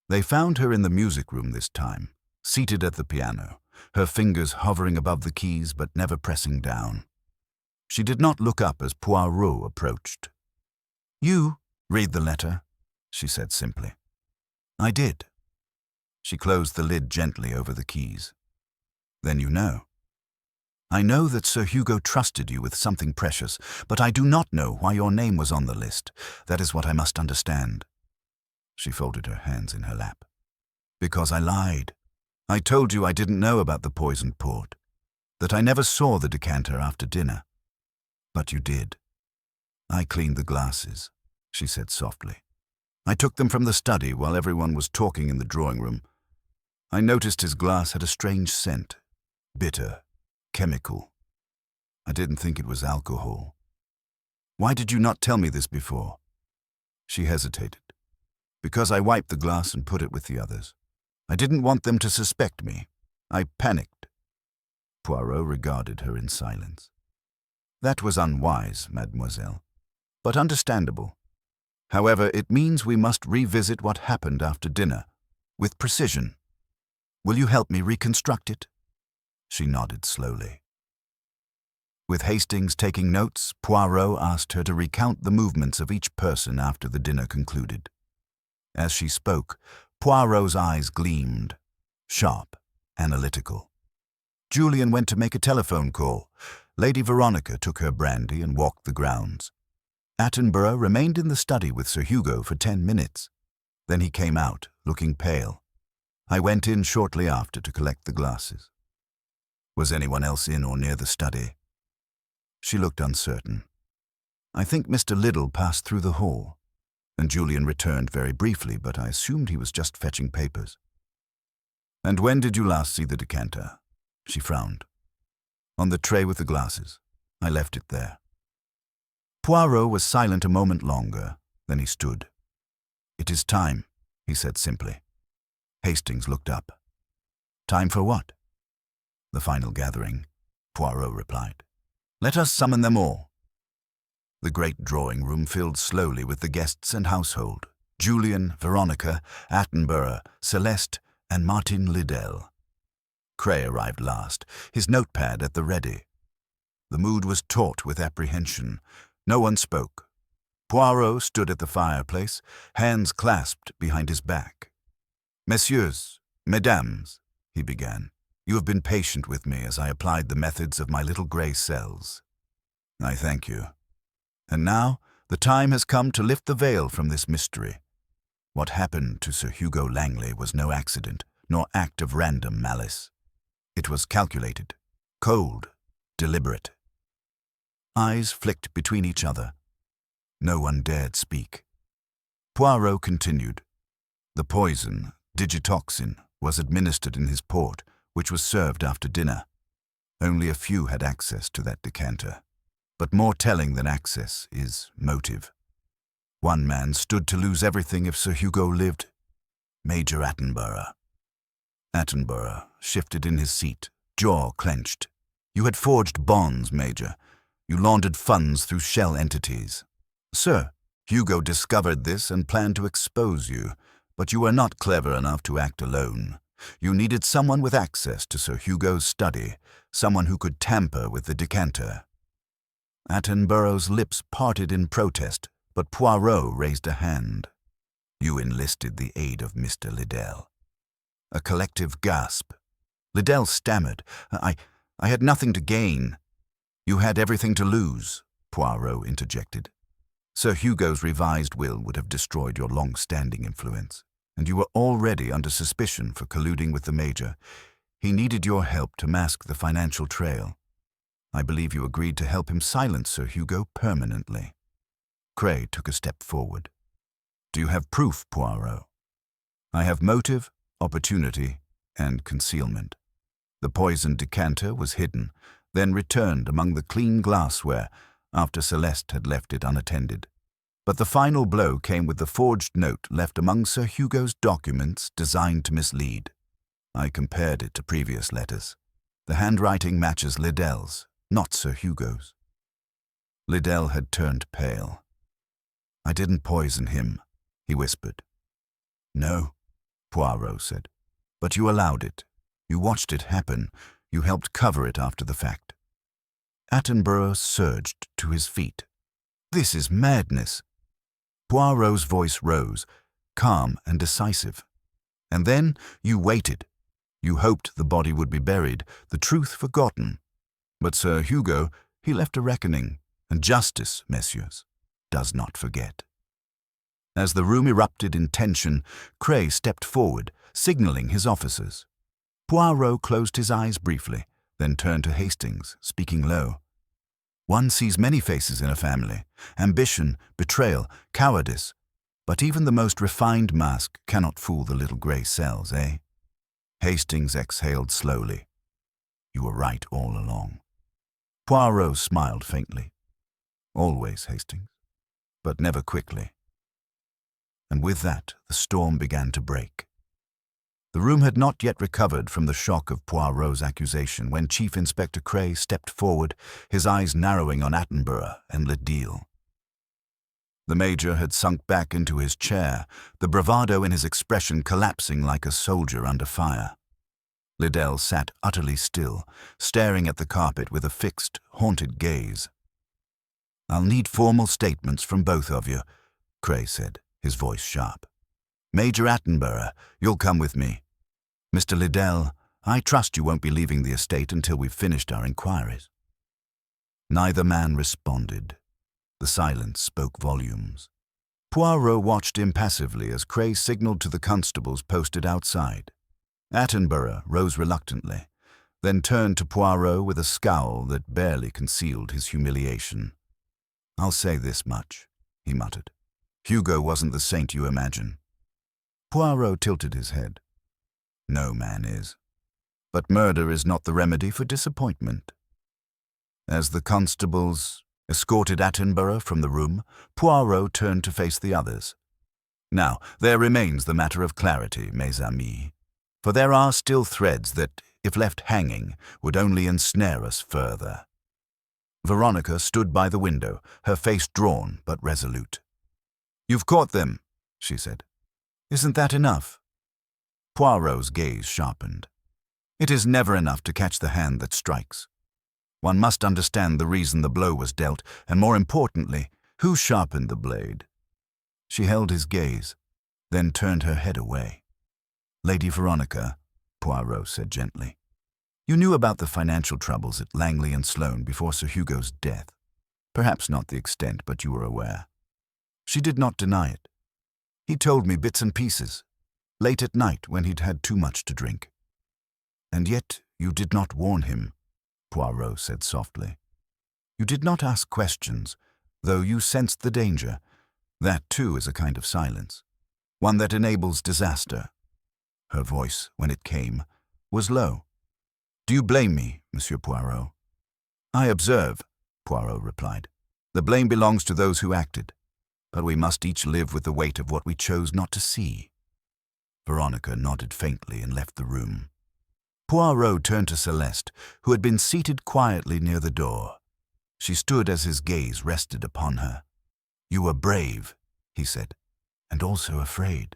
They found her in the music room this time, seated at the piano, her fingers hovering above the keys but never pressing down. She did not look up as Poirot approached. You read the letter, she said simply. I did. She closed the lid gently over the keys. Then you know. I know that Sir Hugo trusted you with something precious, but I do not know why your name was on the list. That is what I must understand. She folded her hands in her lap. Because I lied. I told you I didn't know about the poisoned port, that I never saw the decanter after dinner. But you did. I cleaned the glasses, she said softly. I took them from the study while everyone was talking in the drawing room. I noticed his glass had a strange scent, bitter, chemical. I didn't think it was alcohol. Why did you not tell me this before? She hesitated. Because I wiped the glass and put it with the others. I didn't want them to suspect me. I panicked. Poirot regarded her in silence. That was unwise, mademoiselle, but understandable. However, it means we must revisit what happened after dinner, with precision. Will you help me reconstruct it? She nodded slowly. With Hastings taking notes, Poirot asked her to recount the movements of each person after the dinner concluded. As she spoke, Poirot's eyes gleamed, sharp, analytical. Julian went to make a telephone call. Lady Veronica took her brandy and walked the grounds. Attenborough remained in the study with Sir Hugo for 10 minutes. Then he came out, looking pale. I went in shortly after to collect the glasses. Was anyone else in or near the study? She looked uncertain. I think Mr. Liddell passed through the hall, and Julian returned very briefly, but I assumed he was just fetching papers. And when did you last see the decanter? She frowned. On the tray with the glasses. I left it there. Poirot was silent a moment longer, then he stood. It is time, he said simply. Hastings looked up. Time for what? The final gathering, Poirot replied. Let us summon them all. The great drawing room filled slowly with the guests and household, Julian, Veronica, Attenborough, Celeste, and Martin Liddell. Cray arrived last, his notepad at the ready. The mood was taut with apprehension. No one spoke. Poirot stood at the fireplace, hands clasped behind his back. Messieurs, mesdames, he began, you have been patient with me as I applied the methods of my little grey cells. I thank you. And now the time has come to lift the veil from this mystery. What happened to Sir Hugo Langley was no accident, nor act of random malice. It was calculated, cold, deliberate. Eyes flicked between each other. No one dared speak. Poirot continued. The poison, digitoxin, was administered in his port, which was served after dinner. Only a few had access to that decanter. But more telling than access is motive. One man stood to lose everything if Sir Hugo lived. Major Attenborough. Attenborough shifted in his seat, jaw clenched. You had forged bonds, Major. You laundered funds through shell entities. Sir, Hugo discovered this and planned to expose you, But you were not clever enough to act alone. You needed someone with access to Sir Hugo's study, someone who could tamper with the decanter. Attenborough's lips parted in protest, but Poirot raised a hand. You enlisted the aid of Mr. Liddell. A collective gasp. Liddell stammered. I had nothing to gain. You had everything to lose, Poirot interjected. Sir Hugo's revised will would have destroyed your long-standing influence, and you were already under suspicion for colluding with the Major. He needed your help to mask the financial trail. I believe you agreed to help him silence Sir Hugo permanently. Cray took a step forward. Do you have proof, Poirot? I have motive, opportunity, and concealment. The poisoned decanter was hidden, then returned among the clean glassware after Celeste had left it unattended. But the final blow came with the forged note left among Sir Hugo's documents designed to mislead. I compared it to previous letters. The handwriting matches Liddell's, not Sir Hugo's. Liddell had turned pale. I didn't poison him, he whispered. No, Poirot said. But you allowed it. You watched it happen. You helped cover it after the fact. Attenborough surged to his feet. This is madness. Poirot's voice rose, calm and decisive. And then you waited. You hoped the body would be buried, the truth forgotten. But Sir Hugo, he left a reckoning, and justice, messieurs, does not forget. As the room erupted in tension, Cray stepped forward, signaling his officers. Poirot closed his eyes briefly, then turned to Hastings, speaking low. One sees many faces in a family, ambition, betrayal, cowardice, but even the most refined mask cannot fool the little grey cells, eh? Hastings exhaled slowly. You were right all along. Poirot smiled faintly. Always, Hastings, but never quickly. And with that, the storm began to break. The room had not yet recovered from the shock of Poirot's accusation when Chief Inspector Cray stepped forward, his eyes narrowing on Attenborough and Liddell. The Major had sunk back into his chair, the bravado in his expression collapsing like a soldier under fire. Liddell sat utterly still, staring at the carpet with a fixed, haunted gaze. I'll need formal statements from both of you, Cray said, his voice sharp. Major Attenborough, you'll come with me. Mr. Liddell, I trust you won't be leaving the estate until we've finished our inquiries. Neither man responded. The silence spoke volumes. Poirot watched impassively as Cray signaled to the constables posted outside. Attenborough rose reluctantly, then turned to Poirot with a scowl that barely concealed his humiliation. I'll say this much, he muttered. Hugo wasn't the saint you imagine. Poirot tilted his head. No man is. But murder is not the remedy for disappointment. As the constables escorted Attenborough from the room, Poirot turned to face the others. Now, there remains the matter of clarity, mes amis, for there are still threads that, if left hanging, would only ensnare us further. Veronica stood by the window, her face drawn but resolute. You've caught them, she said. Isn't that enough? Poirot's gaze sharpened. It is never enough to catch the hand that strikes. One must understand the reason the blow was dealt, and more importantly, who sharpened the blade. She held his gaze, then turned her head away. Lady Veronica, Poirot said gently, you knew about the financial troubles at Langley and Sloane before Sir Hugo's death. Perhaps not the extent, but you were aware. She did not deny it. He told me bits and pieces, late at night when he'd had too much to drink. And yet you did not warn him, Poirot said softly. You did not ask questions, though you sensed the danger. That, too, is a kind of silence, one that enables disaster. Her voice, when it came, was low. Do you blame me, Monsieur Poirot? I observe, Poirot replied. The blame belongs to those who acted, but we must each live with the weight of what we chose not to see. Veronica nodded faintly and left the room. Poirot turned to Celeste, who had been seated quietly near the door. She stood as his gaze rested upon her. You were brave, he said, and also afraid.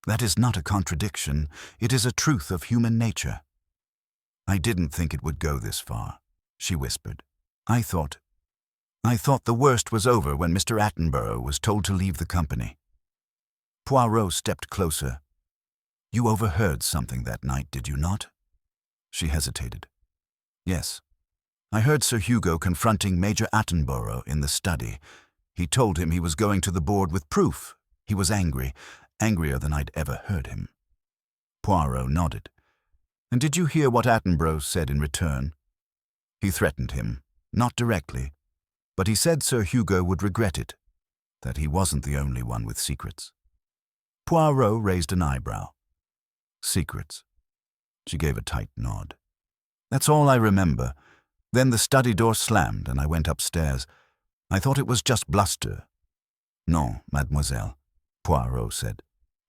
That is not a contradiction. It is a truth of human nature. I didn't think it would go this far, she whispered. I thought the worst was over when Mr. Attenborough was told to leave the company. Poirot stepped closer. You overheard something that night, did you not? She hesitated. Yes. I heard Sir Hugo confronting Major Attenborough in the study. He told him he was going to the board with proof. He was angry, angrier than I'd ever heard him. Poirot nodded. And did you hear what Attenborough said in return? He threatened him, not directly, but he said Sir Hugo would regret it, that he wasn't the only one with secrets. Poirot raised an eyebrow. Secrets. She gave a tight nod. That's all I remember. Then the study door slammed and I went upstairs. I thought it was just bluster. No, mademoiselle, Poirot said.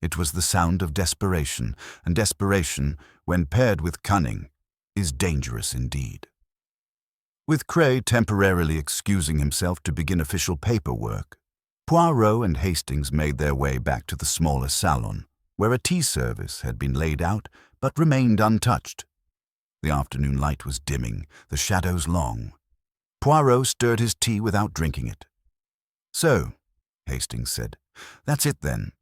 It was the sound of desperation, and desperation, when paired with cunning, is dangerous indeed. With Cray temporarily excusing himself to begin official paperwork, Poirot and Hastings made their way back to the smaller salon, where a tea service had been laid out but remained untouched. The afternoon light was dimming, the shadows long. Poirot stirred his tea without drinking it. So, Hastings said, that's it then.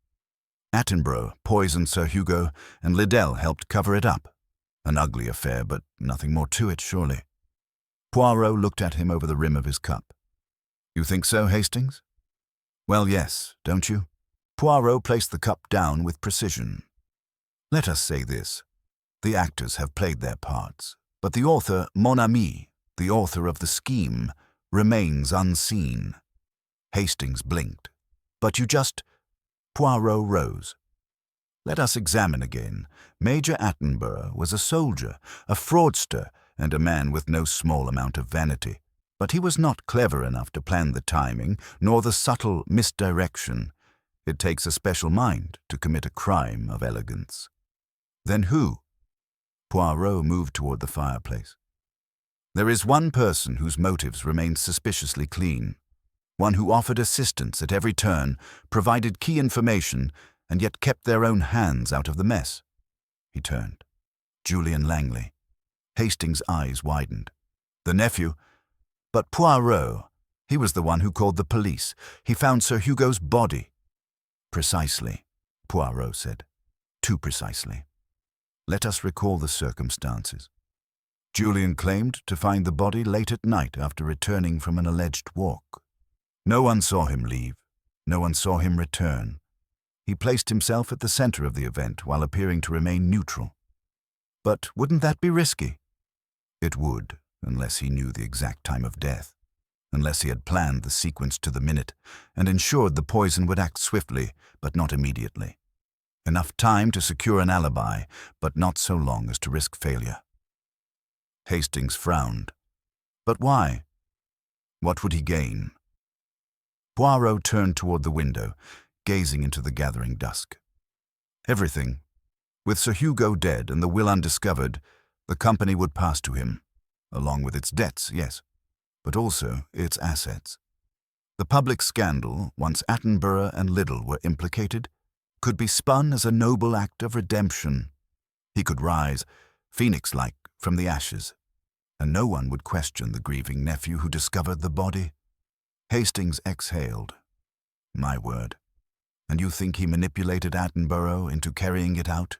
Attenborough poisoned Sir Hugo, and Liddell helped cover it up. An ugly affair, but nothing more to it, surely. Poirot looked at him over the rim of his cup. You think so, Hastings? Well, yes, don't you? Poirot placed the cup down with precision. Let us say this. The actors have played their parts, but the author, mon ami, the author of the scheme, remains unseen. Hastings blinked. But you just... Poirot rose. Let us examine again. Major Attenborough was a soldier, a fraudster, and a man with no small amount of vanity. But he was not clever enough to plan the timing, nor the subtle misdirection. It takes a special mind to commit a crime of elegance. Then who? Poirot moved toward the fireplace. There is one person whose motives remained suspiciously clean. One who offered assistance at every turn, provided key information, and yet kept their own hands out of the mess. He turned. Julian Langley. Hastings' eyes widened. The nephew? But Poirot, he was the one who called the police. He found Sir Hugo's body. Precisely, Poirot said. Too precisely. Let us recall the circumstances. Julian claimed to find the body late at night after returning from an alleged walk. No one saw him leave. No one saw him return. He placed himself at the center of the event while appearing to remain neutral. But wouldn't that be risky? It would, unless he knew the exact time of death, unless he had planned the sequence to the minute and ensured the poison would act swiftly, but not immediately. Enough time to secure an alibi, but not so long as to risk failure. Hastings frowned. But why? What would he gain? Poirot turned toward the window, gazing into the gathering dusk. Everything. With Sir Hugo dead and the will undiscovered, the company would pass to him, along with its debts, yes, but also its assets. The public scandal, once Attenborough and Liddell were implicated, could be spun as a noble act of redemption. He could rise, phoenix-like, from the ashes, and no one would question the grieving nephew who discovered the body. Hastings exhaled. My word. And you think he manipulated Attenborough into carrying it out?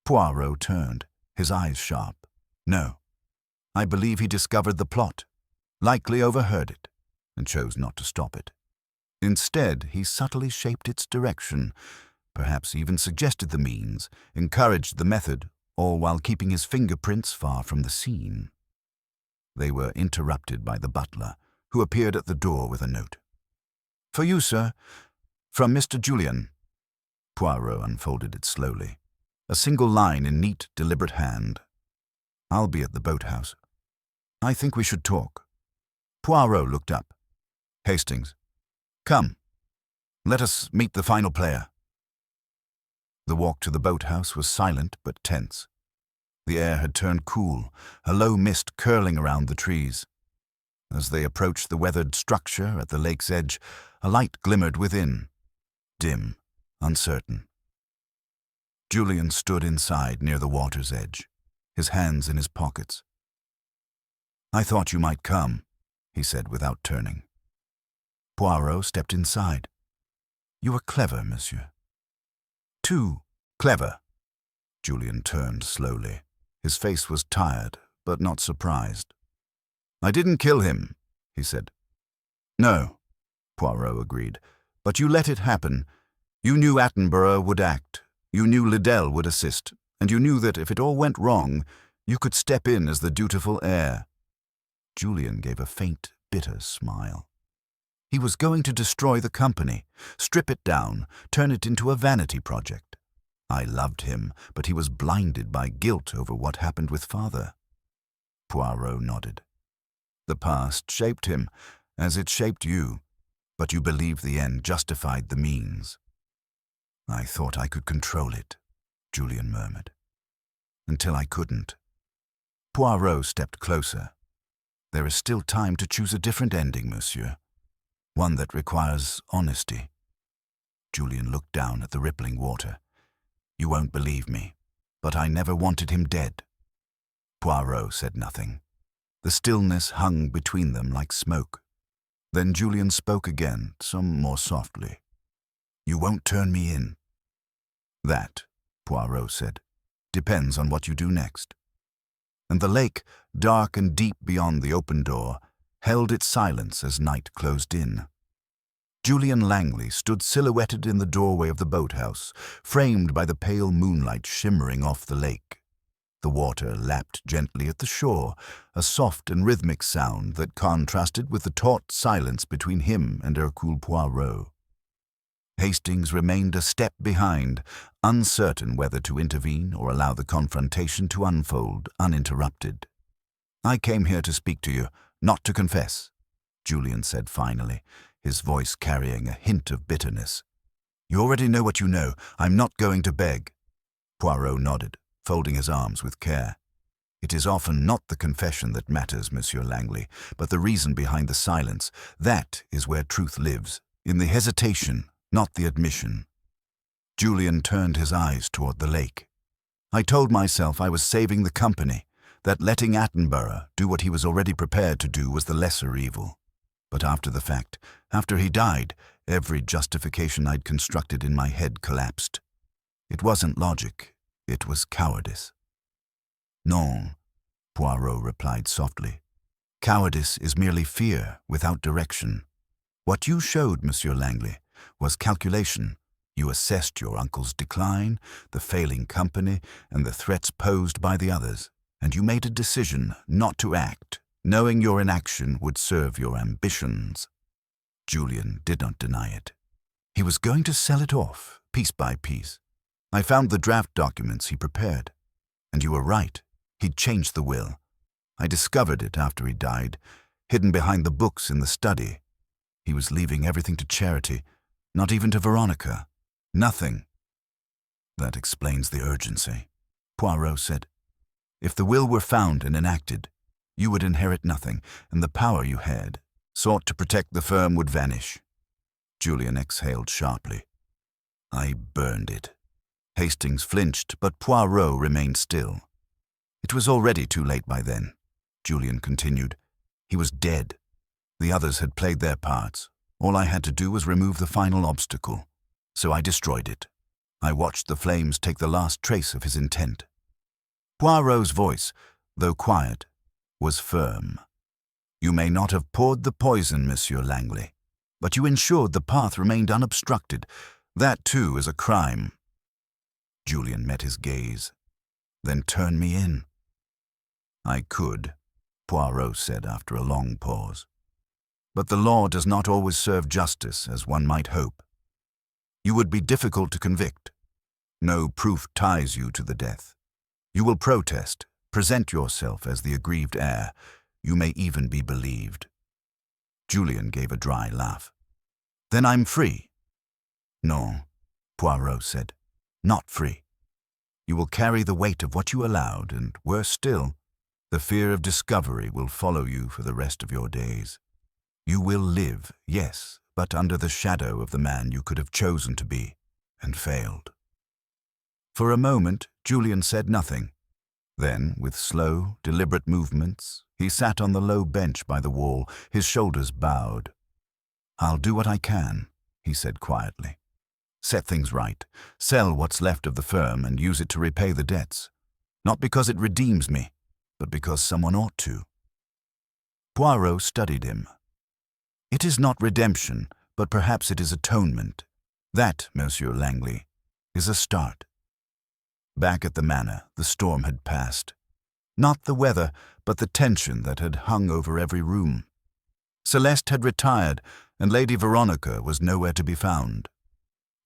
Poirot turned, his eyes sharp. No. I believe he discovered the plot, likely overheard it, and chose not to stop it. Instead, he subtly shaped its direction, perhaps even suggested the means, encouraged the method, all while keeping his fingerprints far from the scene. They were interrupted by the butler, who appeared at the door with a note. For you, sir, from Mr. Julian. Poirot unfolded it slowly, a single line in neat, deliberate hand. I'll be at the boathouse. I think we should talk. Poirot looked up. Hastings. Come. Let us meet the final player. The walk to the boathouse was silent but tense. The air had turned cool, a low mist curling around the trees. As they approached the weathered structure at the lake's edge, a light glimmered within, dim, uncertain. Julian stood inside near the water's edge, his hands in his pockets. "I thought you might come," he said without turning. Poirot stepped inside. "You are clever, monsieur." "Too clever." Julian turned slowly. His face was tired, but not surprised. "I didn't kill him," he said. "No," Poirot agreed, "but you let it happen. You knew Attenborough would act. You knew Liddell would assist, and you knew that if it all went wrong, you could step in as the dutiful heir." Julian gave a faint, bitter smile. He was going to destroy the company, strip it down, turn it into a vanity project. I loved him, but he was blinded by guilt over what happened with father. Poirot nodded. "The past shaped him, as it shaped you, but you believe the end justified the means." "I thought I could control it," Julian murmured. "Until I couldn't." Poirot stepped closer. "There is still time to choose a different ending, monsieur. One that requires honesty." Julian looked down at the rippling water. "You won't believe me, but I never wanted him dead." Poirot said nothing. The stillness hung between them like smoke. Then Julian spoke again, some more softly. "You won't turn me in." "That," Poirot said, "depends on what you do next." And the lake, dark and deep beyond the open door, held its silence as night closed in. Julian Langley stood silhouetted in the doorway of the boathouse, framed by the pale moonlight shimmering off the lake. The water lapped gently at the shore, a soft and rhythmic sound that contrasted with the taut silence between him and Hercule Poirot. Hastings remained a step behind, uncertain whether to intervene or allow the confrontation to unfold uninterrupted. "I came here to speak to you, not to confess," Julian said finally, his voice carrying a hint of bitterness. "You already know what you know. I'm not going to beg." Poirot nodded, folding his arms with care. "It is often not the confession that matters, Monsieur Langley, but the reason behind the silence. That is where truth lives, in the hesitation, not the admission." Julian turned his eyes toward the lake. "I told myself I was saving the company, that letting Attenborough do what he was already prepared to do was the lesser evil. But after the fact, after he died, every justification I'd constructed in my head collapsed. It wasn't logic, it was cowardice." "Non," Poirot replied softly. "Cowardice is merely fear without direction. What you showed, Monsieur Langley, was calculation. You assessed your uncle's decline, the failing company, and the threats posed by the others, and you made a decision not to act, knowing your inaction would serve your ambitions." Julian did not deny it. He was going to sell it off, piece by piece. "I found the draft documents he prepared. And you were right, he'd changed the will. I discovered it after he died, hidden behind the books in the study. He was leaving everything to charity, not even to Veronica. Nothing." "That explains the urgency," Poirot said. "If the will were found and enacted, you would inherit nothing, and the power you had, sought to protect the firm, would vanish." Julian exhaled sharply. "I burned it." Hastings flinched, but Poirot remained still. "It was already too late by then," Julian continued. "He was dead. The others had played their parts. All I had to do was remove the final obstacle. So I destroyed it. I watched the flames take the last trace of his intent." Poirot's voice, though quiet, was firm. "You may not have poured the poison, Monsieur Langley, but you ensured the path remained unobstructed. That, too, is a crime." Julian met his gaze. "Then turn me in." "I could," Poirot said after a long pause. "But the law does not always serve justice as one might hope. You would be difficult to convict. No proof ties you to the death. You will protest, present yourself as the aggrieved heir. You may even be believed." Julian gave a dry laugh. "Then I'm free." "No," Poirot said, "not free. You will carry the weight of what you allowed, and worse still, the fear of discovery will follow you for the rest of your days. You will live, yes, but under the shadow of the man you could have chosen to be, and failed." For a moment, Julian said nothing. Then, with slow, deliberate movements, he sat on the low bench by the wall, his shoulders bowed. "I'll do what I can," he said quietly. "Set things right, sell what's left of the firm and use it to repay the debts. Not because it redeems me, but because someone ought to." Poirot studied him. "It is not redemption, but perhaps it is atonement. That, Monsieur Langley, is a start." Back at the manor, the storm had passed. Not the weather, but the tension that had hung over every room. Celeste had retired, and Lady Veronica was nowhere to be found.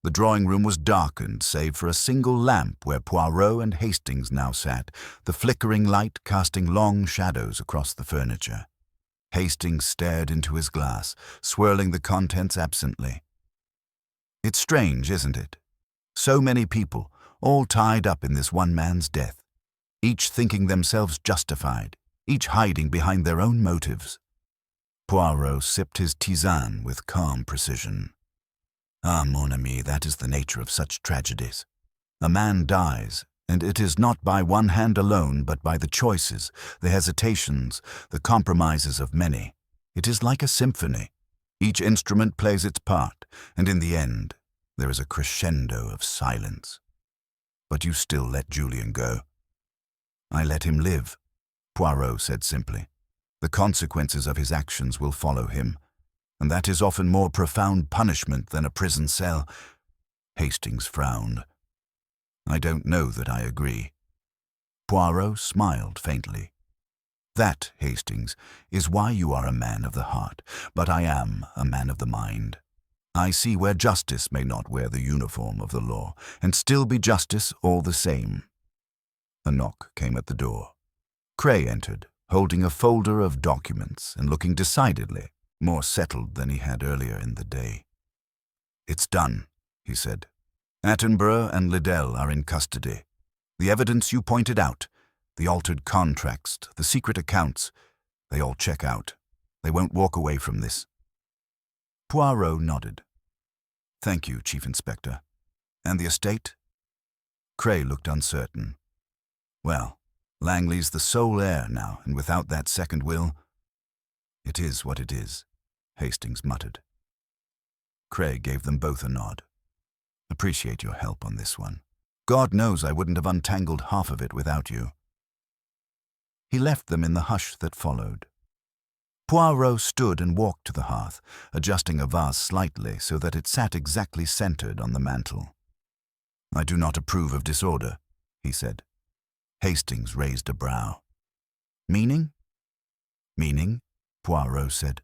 The drawing-room was darkened, save for a single lamp where Poirot and Hastings now sat, the flickering light casting long shadows across the furniture. Hastings stared into his glass, swirling the contents absently. "It's strange, isn't it? So many people, all tied up in this one man's death, each thinking themselves justified, each hiding behind their own motives." Poirot sipped his tisane with calm precision. "Ah, mon ami, that is the nature of such tragedies. A man dies, and it is not by one hand alone, but by the choices, the hesitations, the compromises of many. It is like a symphony. Each instrument plays its part, and in the end, there is a crescendo of silence. But you still let Julian go." "I let him live," Poirot said simply. "The consequences of his actions will follow him, and that is often more profound punishment than a prison cell." Hastings frowned. "I don't know that I agree." Poirot smiled faintly. "That, Hastings, is why you are a man of the heart, but I am a man of the mind. I see where justice may not wear the uniform of the law, and still be justice all the same." A knock came at the door. Cray entered, holding a folder of documents and looking decidedly more settled than he had earlier in the day. "It's done," he said. "Attenborough and Liddell are in custody. The evidence you pointed out, the altered contracts, the secret accounts, they all check out. They won't walk away from this." Poirot nodded. "Thank you, Chief Inspector. And the estate?" Cray looked uncertain. "Well, Langley's the sole heir now, and without that second will—" "It is what it is," Hastings muttered. Cray gave them both a nod. "Appreciate your help on this one. God knows I wouldn't have untangled half of it without you." He left them in the hush that followed. Poirot stood and walked to the hearth, adjusting a vase slightly so that it sat exactly centered on the mantel. "I do not approve of disorder," he said. Hastings raised a brow. "Meaning?" "Meaning," Poirot said,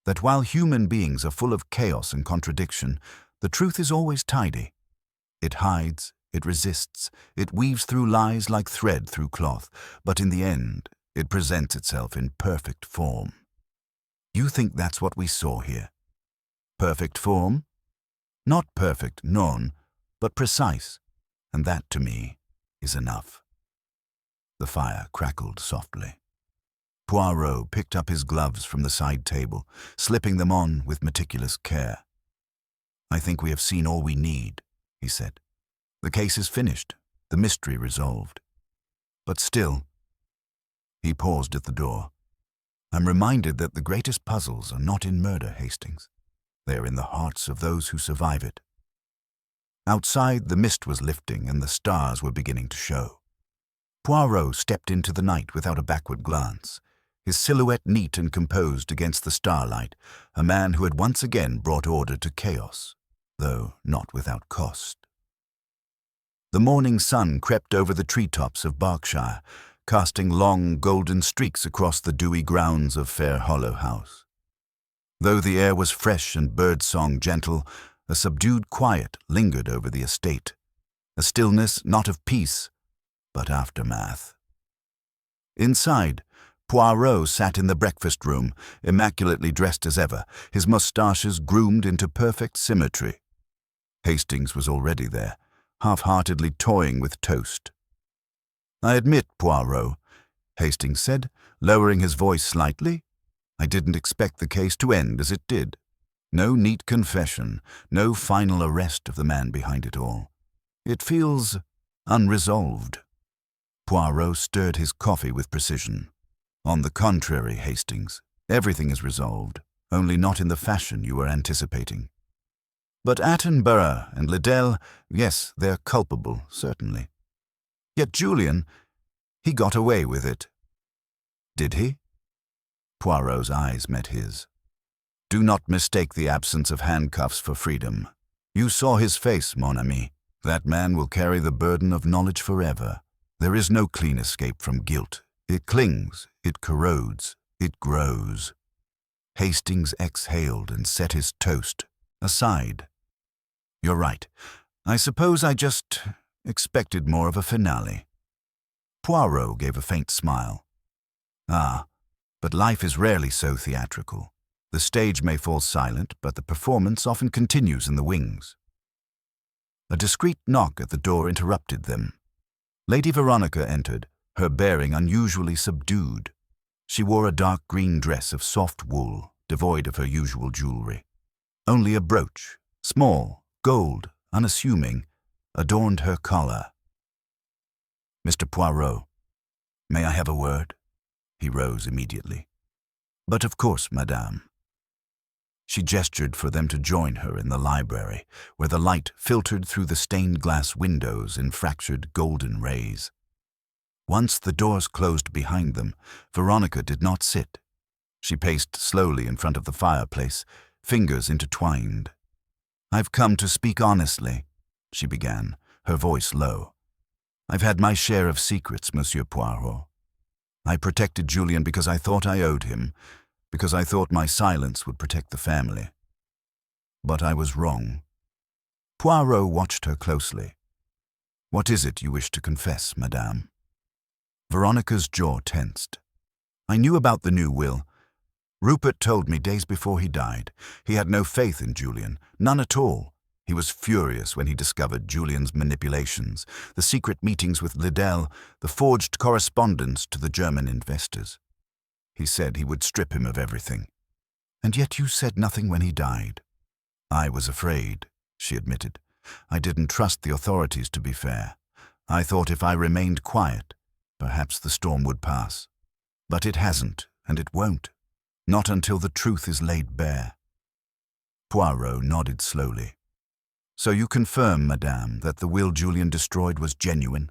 "that while human beings are full of chaos and contradiction, the truth is always tidy. It hides, it resists, it weaves through lies like thread through cloth, but in the end, it presents itself in perfect form. You think that's what we saw here? Perfect form? Not perfect, non, but precise, and that, to me, is enough." The fire crackled softly. Poirot picked up his gloves from the side table, slipping them on with meticulous care. "I think we have seen all we need," he said. "The case is finished, the mystery resolved. But still—" He paused at the door. "I'm reminded that the greatest puzzles are not in murder, Hastings. They are in the hearts of those who survive it." Outside, the mist was lifting and the stars were beginning to show. Poirot stepped into the night without a backward glance, his silhouette neat and composed against the starlight, a man who had once again brought order to chaos, though not without cost. The morning sun crept over the treetops of Berkshire, casting long golden streaks across the dewy grounds of Fair Hollow House. Though the air was fresh and bird-song gentle, a subdued quiet lingered over the estate, a stillness not of peace, but aftermath. Inside, Poirot sat in the breakfast room, immaculately dressed as ever, his moustaches groomed into perfect symmetry. Hastings was already there, half-heartedly toying with toast. "I admit, Poirot," Hastings said, lowering his voice slightly, "I didn't expect the case to end as it did. No neat confession, no final arrest of the man behind it all. It feels—" unresolved. Poirot stirred his coffee with precision. On the contrary, Hastings, everything is resolved, only not in the fashion you were anticipating. But Attenborough and Liddell, yes, they're culpable, certainly. Yet Julian, he got away with it. Did he? Poirot's eyes met his. Do not mistake the absence of handcuffs for freedom. You saw his face, mon ami. That man will carry the burden of knowledge forever. There is no clean escape from guilt. It clings, it corrodes, it grows. Hastings exhaled and set his toast aside. You're right. I suppose I just expected more of a finale. Poirot gave a faint smile. Ah, but life is rarely so theatrical. The stage may fall silent, but the performance often continues in the wings. A discreet knock at the door interrupted them. Lady Veronica entered, her bearing unusually subdued. She wore a dark green dress of soft wool, devoid of her usual jewelry. Only a brooch, small, gold, unassuming, adorned her collar. Mr. Poirot, may I have a word? He rose immediately. But of course, madame. She gestured for them to join her in the library, where the light filtered through the stained glass windows in fractured golden rays. Once the doors closed behind them, Veronica did not sit. She paced slowly in front of the fireplace, fingers intertwined. I've come to speak honestly, she began, her voice low. I've had my share of secrets, Monsieur Poirot. I protected Julian because I thought I owed him, because I thought my silence would protect the family. But I was wrong. Poirot watched her closely. What is it you wish to confess, madame? Veronica's jaw tensed. I knew about the new will. Rupert told me days before he died. He had no faith in Julian, none at all. He was furious when he discovered Julian's manipulations, the secret meetings with Liddell, the forged correspondence to the German investors. He said he would strip him of everything. And yet you said nothing when he died. I was afraid, she admitted. I didn't trust the authorities, to be fair. I thought if I remained quiet, perhaps the storm would pass. But it hasn't, and it won't. Not until the truth is laid bare. Poirot nodded slowly. So you confirm, madame, that the will Julian destroyed was genuine,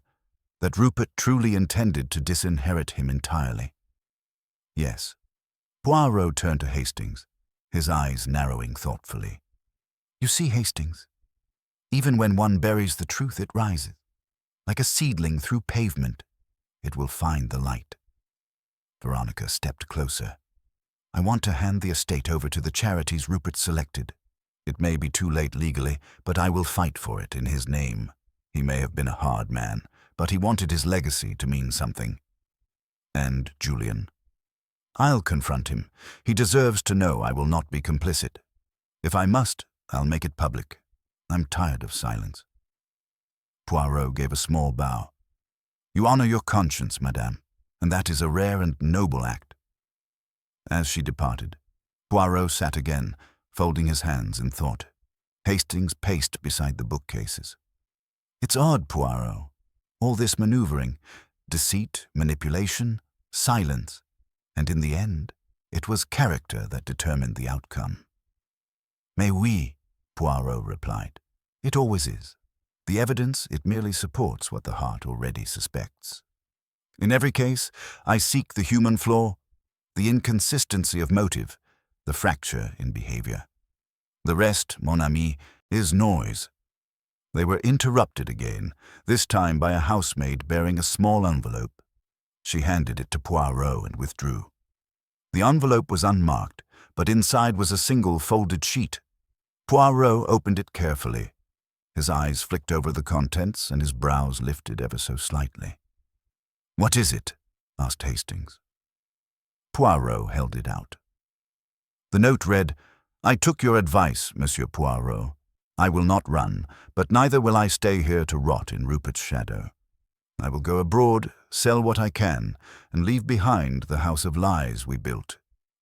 that Rupert truly intended to disinherit him entirely? Yes. Poirot turned to Hastings, his eyes narrowing thoughtfully. You see, Hastings, even when one buries the truth, it rises. Like a seedling through pavement, it will find the light. Veronica stepped closer. I want to hand the estate over to the charities Rupert selected. It may be too late legally, but I will fight for it in his name. He may have been a hard man, but he wanted his legacy to mean something. And Julian? I'll confront him. He deserves to know I will not be complicit. If I must, I'll make it public. I'm tired of silence. Poirot gave a small bow. You honor your conscience, madame, and that is a rare and noble act. As she departed, Poirot sat again, folding his hands in thought. Hastings paced beside the bookcases. It's odd, Poirot. All this maneuvering, deceit, manipulation, silence, and in the end, it was character that determined the outcome. Mais oui, Poirot replied. It always is. The evidence, it merely supports what the heart already suspects. In every case, I seek the human flaw, the inconsistency of motive, the fracture in behavior. The rest, mon ami, is noise. They were interrupted again, this time by a housemaid bearing a small envelope. She handed it to Poirot and withdrew. The envelope was unmarked, but inside was a single folded sheet. Poirot opened it carefully. His eyes flicked over the contents and his brows lifted ever so slightly. What is it? Asked Hastings. Poirot held it out. The note read, I took your advice, Monsieur Poirot. I will not run, but neither will I stay here to rot in Rupert's shadow. I will go abroad, sell what I can, and leave behind the house of lies we built.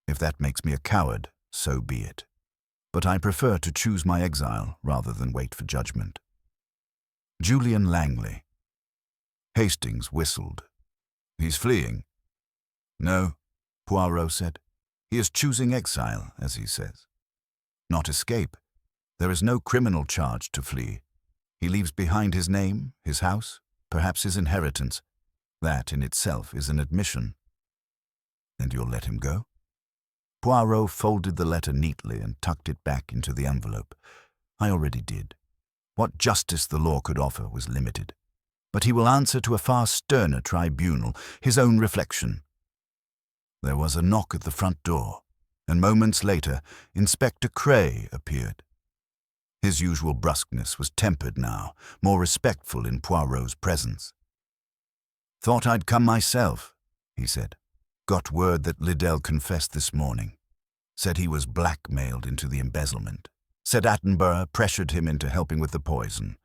If that makes me a coward, so be it. But I prefer to choose my exile rather than wait for judgment. Julian Langley, Hastings whistled. "He's fleeing." "No," Poirot said. "He is choosing exile, as he says. Not escape. There is no criminal charge to flee. He leaves behind his name, his house, perhaps his inheritance. That in itself is an admission." "And you'll let him go?" Poirot folded the letter neatly and tucked it back into the envelope. "I already did. What justice the law could offer was limited. But he will answer to a far sterner tribunal, his own reflection." There was a knock at the front door, and moments later, Inspector Cray appeared. His usual brusqueness was tempered now, more respectful in Poirot's presence. "Thought I'd come myself," he said. "Got word that Liddell confessed this morning. Said he was blackmailed into the embezzlement. Said Attenborough pressured him into helping with the poison.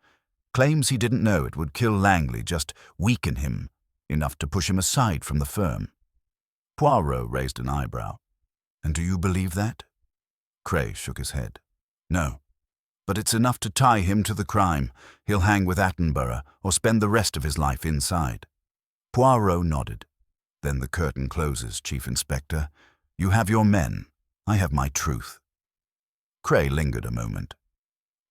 Claims he didn't know it would kill Langley, just weaken him, enough to push him aside from the firm." Poirot raised an eyebrow. "And do you believe that?" Cray shook his head. "No. But it's enough to tie him to the crime. He'll hang with Attenborough or spend the rest of his life inside." Poirot nodded. "Then the curtain closes, Chief Inspector. You have your men. I have my truth." Cray lingered a moment.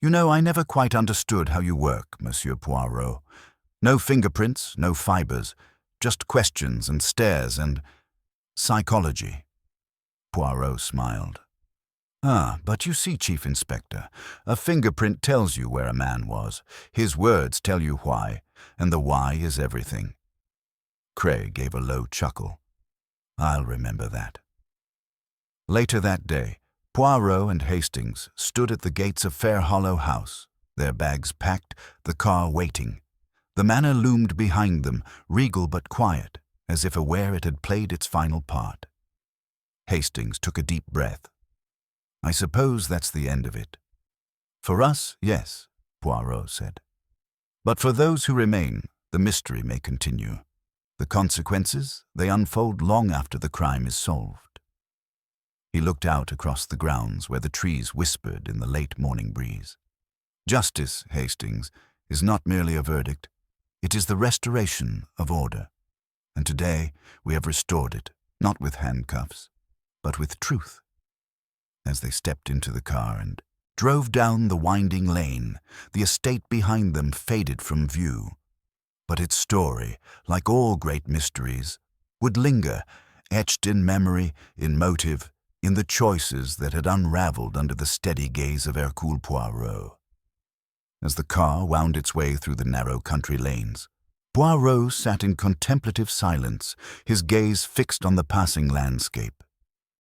"You know, I never quite understood how you work, Monsieur Poirot. No fingerprints, no fibers, just questions and stares and psychology." Poirot smiled. "Ah, but you see, Chief Inspector, a fingerprint tells you where a man was. His words tell you why, and the why is everything." Cray gave a low chuckle. "I'll remember that." Later that day, Poirot and Hastings stood at the gates of Fair Hollow House, their bags packed, the car waiting. The manor loomed behind them, regal but quiet, as if aware it had played its final part. Hastings took a deep breath. "I suppose that's the end of it." "For us, yes," Poirot said. "But for those who remain, the mystery may continue. The consequences, they unfold long after the crime is solved." He looked out across the grounds where the trees whispered in the late morning breeze. "Justice, Hastings, is not merely a verdict. It is the restoration of order. And today we have restored it, not with handcuffs, but with truth." As they stepped into the car and drove down the winding lane, the estate behind them faded from view. But its story, like all great mysteries, would linger, etched in memory, in motive, in the choices that had unraveled under the steady gaze of Hercule Poirot. As the car wound its way through the narrow country lanes, Poirot sat in contemplative silence, his gaze fixed on the passing landscape.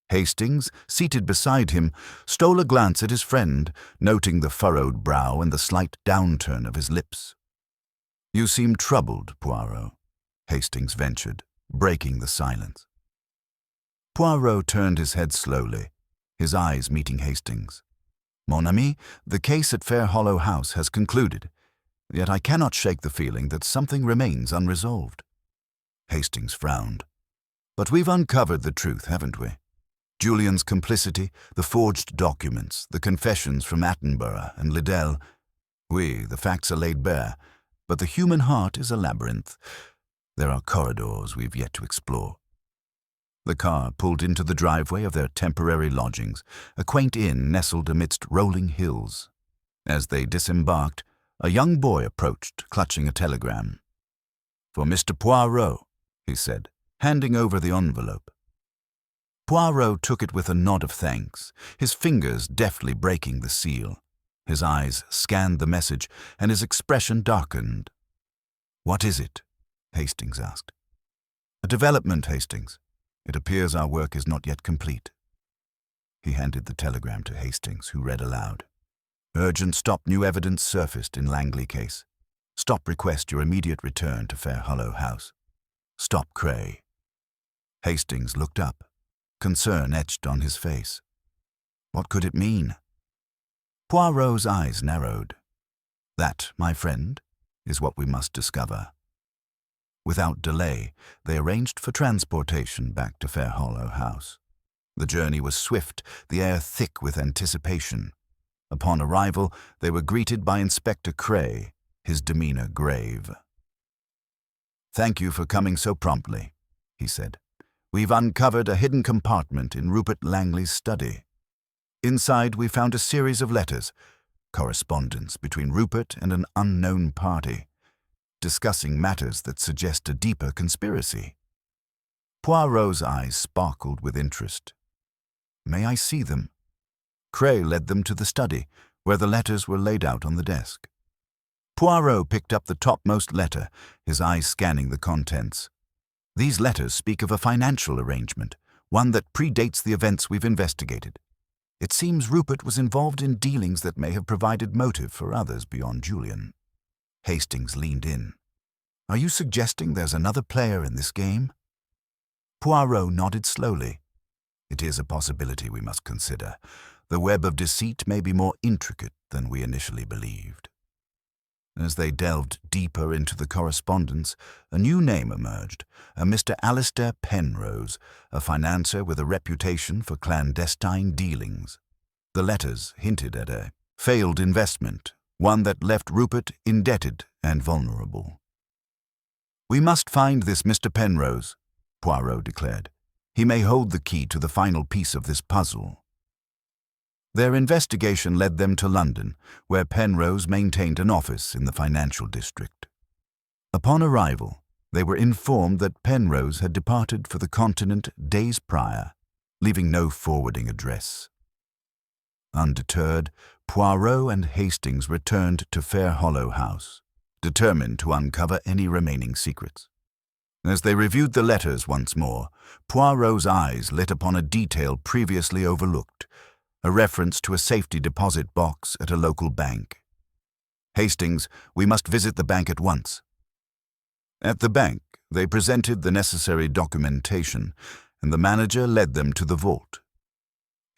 Hastings, seated beside him, stole a glance at his friend, noting the furrowed brow and the slight downturn of his lips. "You seem troubled, Poirot," Hastings ventured, breaking the silence. Poirot turned his head slowly, his eyes meeting Hastings. "Mon ami, the case at Fair Hollow House has concluded, yet I cannot shake the feeling that something remains unresolved." Hastings frowned. "But we've uncovered the truth, haven't we? Julian's complicity, the forged documents, the confessions from Attenborough and Liddell. Oui, the facts are laid bare, but the human heart is a labyrinth. There are corridors we've yet to explore." The car pulled into the driveway of their temporary lodgings, a quaint inn nestled amidst rolling hills. As they disembarked, a young boy approached, clutching a telegram. "For Mr. Poirot," he said, handing over the envelope. Poirot took it with a nod of thanks, his fingers deftly breaking the seal. His eyes scanned the message, and his expression darkened. "What is it?" Hastings asked. "A development, Hastings. It appears our work is not yet complete." He handed the telegram to Hastings, who read aloud. "Urgent stop new evidence surfaced in Langley case. Stop request your immediate return to Fair Hollow House. Stop Cray." Hastings looked up, concern etched on his face. What could it mean? Poirot's eyes narrowed. "That, my friend, is what we must discover." Without delay, they arranged for transportation back to Fair Hollow House. The journey was swift, the air thick with anticipation. Upon arrival, they were greeted by Inspector Cray, his demeanor grave. "Thank you for coming so promptly," he said. "We've uncovered a hidden compartment in Rupert Langley's study. Inside, we found a series of letters, correspondence between Rupert and an unknown party, discussing matters that suggest a deeper conspiracy." Poirot's eyes sparkled with interest. "May I see them?" Cray led them to the study, where the letters were laid out on the desk. Poirot picked up the topmost letter, his eyes scanning the contents. "These letters speak of a financial arrangement, one that predates the events we've investigated. It seems Rupert was involved in dealings that may have provided motive for others beyond Julian." Hastings leaned in. "Are you suggesting there's another player in this game?" Poirot nodded slowly. "It is a possibility we must consider. The web of deceit may be more intricate than we initially believed." As they delved deeper into the correspondence, a new name emerged, a Mr. Alistair Penrose, a financier with a reputation for clandestine dealings. The letters hinted at a failed investment, one that left Rupert indebted and vulnerable. "We must find this Mr. Penrose," Poirot declared. "He may hold the key to the final piece of this puzzle." Their investigation led them to London, where Penrose maintained an office in the financial district. Upon arrival, they were informed that Penrose had departed for the continent days prior, leaving no forwarding address. Undeterred, Poirot and Hastings returned to Fairhollow House, determined to uncover any remaining secrets. As they reviewed the letters once more, Poirot's eyes lit upon a detail previously overlooked, a reference to a safety deposit box at a local bank. "Hastings, we must visit the bank at once." At the bank, they presented the necessary documentation, and the manager led them to the vault.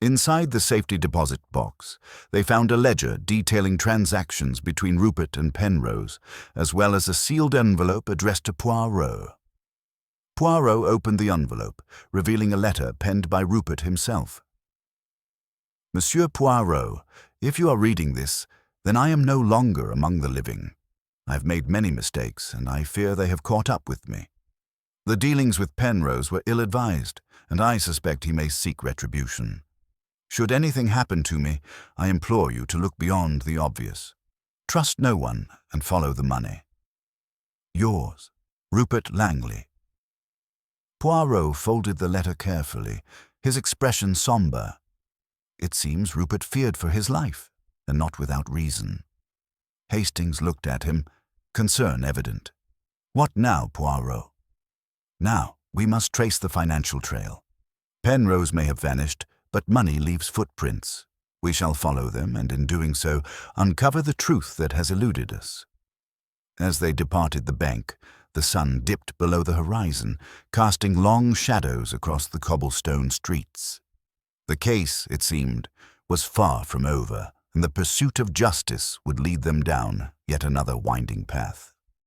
Inside the safety deposit box, they found a ledger detailing transactions between Rupert and Penrose, as well as a sealed envelope addressed to Poirot. Poirot opened the envelope, revealing a letter penned by Rupert himself. "Monsieur Poirot, if you are reading this, then I am no longer among the living. I have made many mistakes, and I fear they have caught up with me. The dealings with Penrose were ill-advised, and I suspect he may seek retribution. Should anything happen to me, I implore you to look beyond the obvious. Trust no one and follow the money. Yours, Rupert Langley." Poirot folded the letter carefully, his expression somber. It seems Rupert feared for his life, and not without reason. Hastings looked at him, concern evident. "What now, Poirot?" "Now, we must trace the financial trail. Penrose may have vanished, but money leaves footprints. We shall follow them, and in doing so, uncover the truth that has eluded us." As they departed the bank, the sun dipped below the horizon, casting long shadows across the cobblestone streets. The case, it seemed, was far from over, and the pursuit of justice would lead them down yet another winding path.